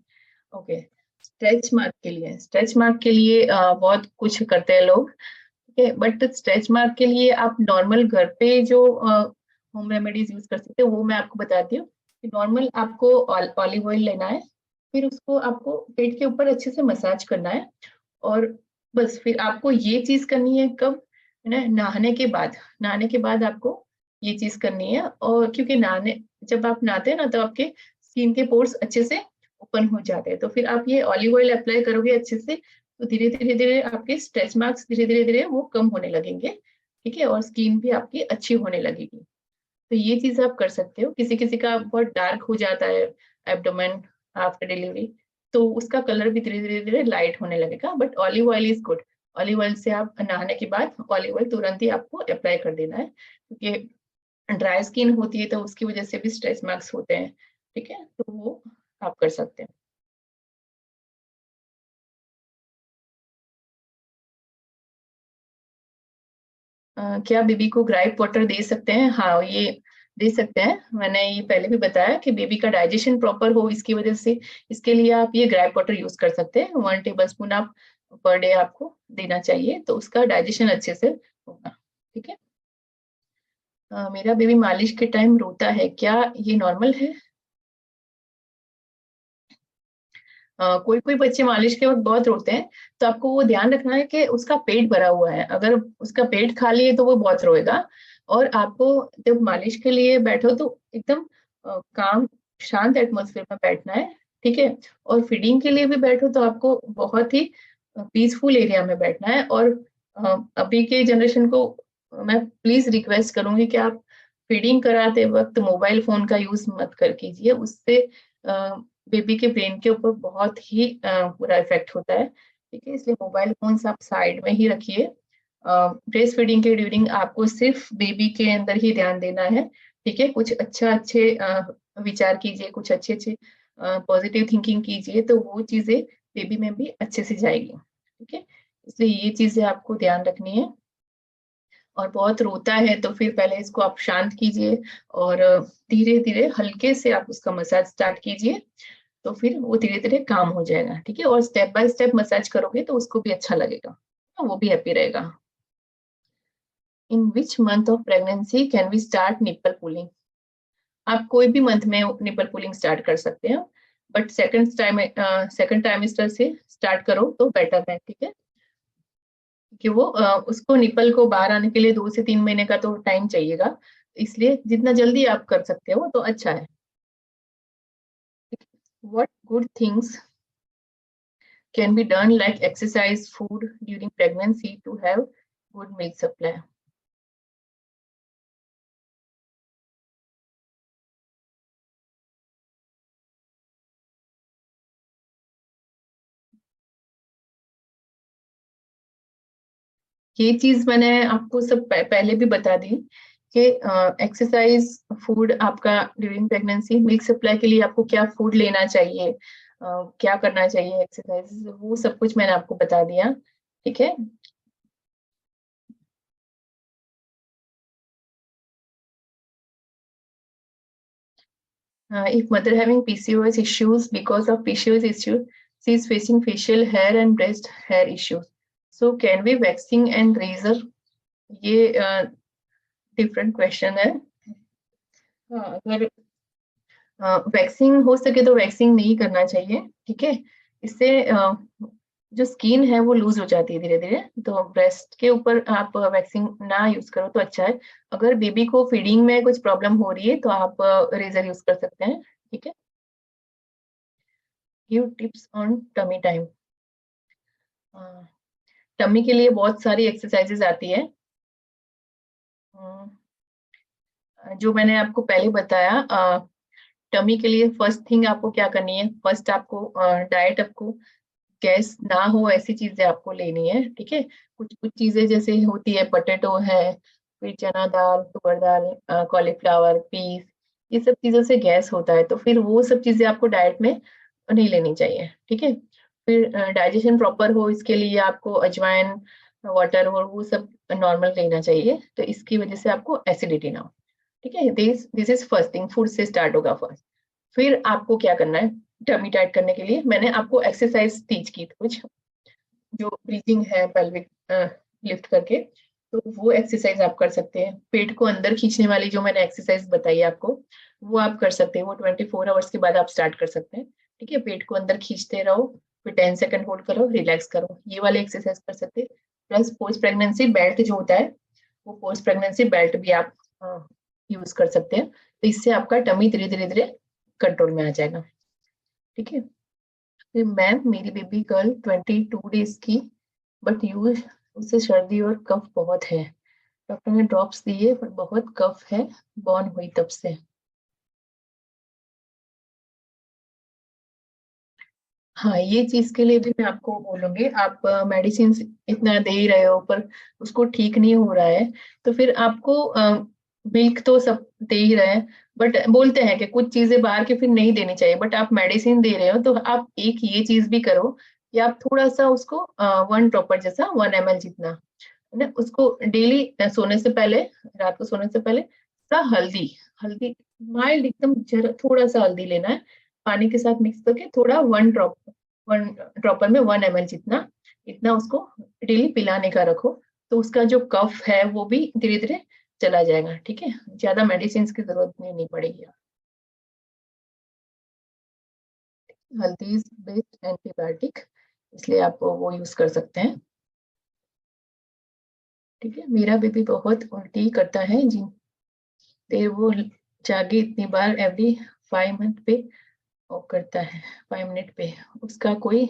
ओके, स्ट्रेच मार्क के लिए बहुत कुछ करते हैं लोग। ओके, बट स्ट्रेच मार्क के लिए आप नॉर्मल घर पे जो होम रेमेडीज यूज कर सकते हैं वो मैं आपको बताती हूँ। कि नॉर्मल आपको ऑलिव ऑयल लेना है, फिर उसको आपको पेट के ऊपर अच्छे से मसाज करना है, और बस फिर आपको ये चीज करनी है कब? नहाने के बाद आपको ये चीज करनी है। और क्योंकि जब आप नहाते हैं ना तो आपके स्किन के पोर्स अच्छे से ओपन हो जाते हैं, तो फिर आप ये ऑलिव ऑयल अप्लाई करोगे अच्छे से, तो धीरे धीरे धीरे आपके स्ट्रेच मार्क्स धीरे धीरे धीरे वो कम होने लगेंगे। ठीक है, और स्किन भी आपकी अच्छी होने लगेगी। तो ये चीज आप कर सकते हो। किसी किसी का बहुत डार्क हो जाता है एब्डोमेन आफ्टर डिलीवरी, तो उसका कलर भी धीरे धीरे धीरे लाइट होने लगेगा, but olive oil is good. Olive oil से आप नहाने के बाद ऑलिव ऑयल तुरंत ही आपको अप्लाई कर देना है, क्योंकि ड्राई स्किन होती है तो उसकी वजह से भी स्ट्रेच मार्क्स होते हैं। ठीक है, तो वो आप कर सकते हैं। क्या बेबी को ग्राइप वाटर दे सकते हैं? हाँ, ये दे सकते हैं। मैंने ये पहले भी बताया कि बेबी का डाइजेशन प्रॉपर हो, इसकी वजह से इसके लिए आप ये ग्राइप वाटर यूज कर सकते हैं। 1 टेबलस्पून आप पर डे आपको देना चाहिए, तो उसका डाइजेशन अच्छे से होगा। ठीक है, मेरा बेबी मालिश के टाइम रोता है, क्या ये नॉर्मल है? कोई कोई बच्चे मालिश के वक्त बहुत रोते हैं, तो आपको वो ध्यान रखना है कि उसका पेट भरा हुआ है। अगर उसका पेट खाली है तो वो बहुत रोएगा। और आपको जब मालिश के लिए बैठो तो एकदम काम शांत एटमॉस्फेयर में बैठना है। ठीक है, और फीडिंग के लिए भी बैठो तो आपको बहुत ही पीसफुल एरिया में बैठना है। और अभी के जनरेशन को मैं प्लीज रिक्वेस्ट करूंगी कि आप फीडिंग कराते वक्त मोबाइल फोन का यूज मत कर कीजिए। उससे बेबी के ब्रेन के ऊपर बहुत ही बुरा इफेक्ट होता है। ठीक है, इसलिए मोबाइल फोन्स आप साइड में ही रखिए। ब्रेस्ट फीडिंग के ड्यूरिंग आपको सिर्फ बेबी के अंदर ही ध्यान देना है। ठीक है, कुछ अच्छे विचार कीजिए, कुछ अच्छे पॉजिटिव थिंकिंग कीजिए, तो वो चीजें बेबी में भी अच्छे से जाएगी। ठीक है, इसलिए ये चीजें आपको ध्यान रखनी है। और बहुत रोता है तो फिर पहले इसको आप शांत कीजिए, और धीरे धीरे हल्के से आप उसका मसाज स्टार्ट कीजिए, तो फिर वो धीरे धीरे काम हो जाएगा। ठीक है, और स्टेप बाय स्टेप मसाज करोगे तो उसको भी अच्छा लगेगा, वो भी हैप्पी रहेगा। In which month of pregnancy can we start nipple pulling? आप कोई भी मंथ में निपल पुलिंग स्टार्ट कर सकते हैं, बट सेकंड टाइमेस्टर से स्टार्ट करो तो बेटर है। ठीक है, कि वो उसको निपल को बाहर आने के लिए 2 से 3 महीने का तो टाइम चाहिएगा, इसलिए जितना जल्दी आप कर सकते हो तो अच्छा है। What good things can be done like exercise, food during pregnancy to have good milk supply? ये चीज मैंने आपको सब पहले भी बता दी कि एक्सरसाइज, फूड आपका ड्यूरिंग प्रेगनेंसी, मिल्क सप्लाई के लिए आपको क्या फूड लेना चाहिए, क्या करना चाहिए, एक्सरसाइज, वो सब कुछ मैंने आपको बता दिया। ठीक है, if mother having PCOS issues, because of PCOS issue, she is facing facial hair and breast hair issues. So can we waxing and razor? ये डिफरेंट क्वेश्चन है। अगर वैक्सिंग हो सके तो वैक्सिंग नहीं करना चाहिए। ठीक है, इससे जो स्किन है वो लूज हो जाती है धीरे धीरे, तो ब्रेस्ट के ऊपर आप वैक्सिंग ना यूज करो तो अच्छा है। अगर बेबी को फीडिंग में कुछ प्रॉब्लम हो रही है तो आप रेजर यूज कर सकते हैं, ठीक है। Give tips on tummy time. Tummy के लिए बहुत सारी एक्सरसाइजेज आती है, जो मैंने आपको पहले बताया। टमी के लिए फर्स्ट थिंग आपको क्या करनी है, फर्स्ट आपको डाइट आपको गैस ना हो ऐसी चीजें आपको लेनी है, ठीक है। कुछ कुछ चीजें जैसे होती है, पोटैटो है, फिर चना दाल, तुअर दाल, कॉलीफ्लावर, पीस, ये सब चीजों से गैस होता है, तो फिर वो सब चीजें आपको डाइट में नहीं लेनी चाहिए, ठीक है। फिर डाइजेशन प्रॉपर हो इसके लिए आपको अजवाइन, वाटर और वो सब नॉर्मल लेना चाहिए, तो इसकी वजह से आपको एसिडिटी ना हो, ठीक है। This is first thing, food से स्टार्ट होगा फर्स्ट। फिर आपको क्या करना है, टमी टाइट करने के लिए मैंने आपको एक्सरसाइज टीच की कुछ, जो ब्रीथिंग है पेल्विक लिफ्ट करके, तो वो एक्सरसाइज आप कर सकते हैं। पेट को अंदर खींचने वाली जो मैंने एक्सरसाइज बताई आपको, वो आप कर सकते हैं, वो 24 आवर्स के बाद आप स्टार्ट कर सकते हैं, ठीक है। पेट को अंदर खींचते रहो, फिर 10 सेकंड होल्ड करो, रिलैक्स करो, ये वाली एक्सरसाइज कर सकते हैं। प्लस पोस्ट प्रेगनेंसी बेल्ट जो होता है, वो पोस्ट प्रेगनेंसी बेल्ट भी आप यूज कर सकते हैं, तो इससे आपका टमी धीरे धीरे धीरे कंट्रोल में आ जाएगा, ठीक है। फिर मैम मेरी बेबी गर्ल 22 डेज की, बट यूज उसे सर्दी और कफ बहुत है, डॉक्टर ने ड्रॉप्स दिए पर बहुत कफ है, बॉर्न हुई तब से। हाँ, ये चीज के लिए भी मैं आपको बोलूंगी, आप मेडिसिन इतना दे ही रहे हो पर उसको ठीक नहीं हो रहा है, तो फिर आपको मिल्क तो सब दे ही रहे हैं, बट बोलते हैं कि कुछ चीजें बाहर के फिर नहीं देनी चाहिए, बट आप मेडिसिन दे रहे हो तो आप एक ये चीज भी करो कि आप थोड़ा सा उसको 1 ड्रॉपर जैसा 1 ml जितना है ना, उसको डेली सोने से पहले, रात को सोने से पहले थोड़ा हल्दी, हल्दी माइल्ड एकदम जरा थोड़ा सा हल्दी लेना है, पानी के साथ मिक्स करके थोड़ा 1 ड्रॉपर में 1 ml जितना, इतना उसको डेली पिलाने का रखो, तो उसका जो कफ है वो भी धीरे धीरे चला जाएगा, ठीक है। ज्यादा मेडिसिन की जरूरत नहीं पड़ेगी। हल्दी इज बेस्ट एंटीबायोटिक, इसलिए आप वो यूज कर सकते हैं, ठीक है। मेरा बेबी बहुत उल्टी करता है जी, देर वो जागे इतनी बार एवरी 5 मंथ पे वो करता है, 5 मिनट पे, उसका कोई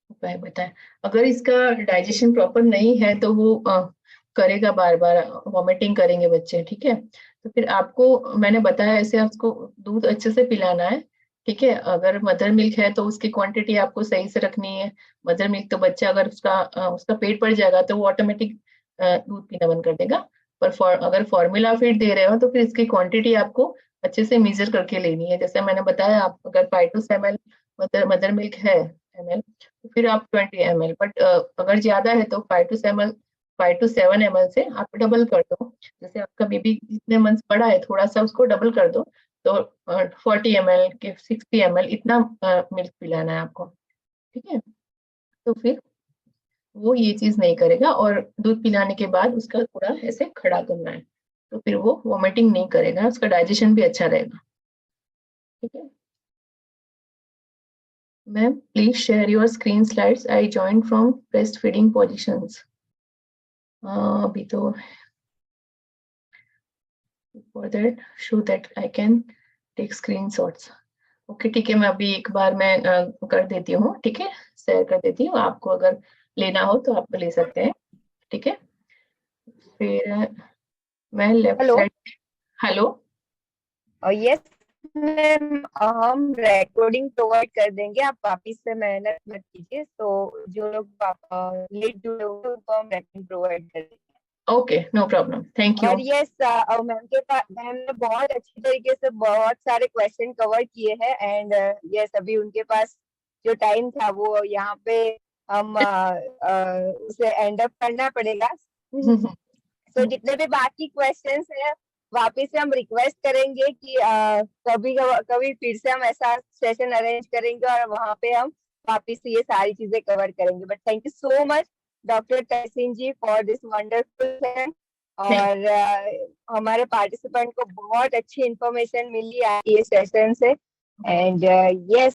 उपाय बताएं। अगर इसका डाइजेशन प्रॉपर नहीं है तो वो करेगा, बार बार वॉमिटिंग करेंगे बच्चे, ठीक है। तो फिर आपको मैंने बताया ऐसे आपको दूध अच्छे से पिलाना है, ठीक है। अगर मदर मिल्क है तो उसकी क्वांटिटी आपको सही से रखनी है। मदर मिल्क तो बच्चा अगर उसका पेट भर जाएगा तो वो ऑटोमेटिक दूध पीना बंद कर देगा, पर अगर फॉर्मूला फीड दे रहे हो तो फिर इसकी क्वांटिटी आपको अच्छे से मेजर करके लेनी है, जैसे मैंने बताया, आप अगर 5 to 7 मदर मिल्क है ml, तो फिर आप 20 ml, बट अगर ज्यादा है तो 5 to 7 ml से आप डबल कर दो, जैसे आपका बेबी जितने मंथ्स बड़ा है थोड़ा सा उसको डबल कर दो, तो 40 ml के 60 ml इतना मिल्क पिलाना है आपको, ठीक है। तो फिर वो ये चीज नहीं करेगा, और दूध पिलाने के बाद उसका थोड़ा ऐसे खड़ा करना है, तो फिर वो वॉमिटिंग नहीं करेगा, उसका डाइजेशन भी अच्छा रहेगा, ठीक है। Ma'am please share your screen slides, I join from breast feeding positions. अभी तो for that show that I can take screenshots. Okay ठीक है, मैं अभी एक बार मैं कर देती हूँ, ठीक है, शेयर कर देती हूँ, आपको अगर लेना हो तो आप ले सकते हैं, ठीक है। फिर मैं left hello. Side, hello, yes ma'am, हम रिकॉर्डिंग प्रोवाइड कर देंगे, आप वापिस से मेहनत मत कीजिए, तो जो लोग लेट जुड़े होंगे उनको हम रिकॉर्डिंग प्रोवाइड कर देंगे। Okay, no problem, thank you. और यस, मैम के पास, मैम ने बहुत अच्छी तरीके से बहुत सारे क्वेश्चन कवर किए हैं, एंड यस अभी उनके पास जो टाइम था वो यहाँ पे हम उसे एंड अप करना पड़ेगा। तो जितने भी बाकी क्वेश्चंस हैं वापिस से हम रिक्वेस्ट करेंगे कि कभी कभी फिर से हम ऐसा सेशन अरेंज करेंगे और वहाँ पे हम वापिस से ये सारी चीजें कवर करेंगे। But thank you so much doctor Tahseen ji for this wonderful session, और हमारे पार्टिसिपेंट को बहुत अच्छी इंफॉर्मेशन मिली ये सेशन से, एंड यस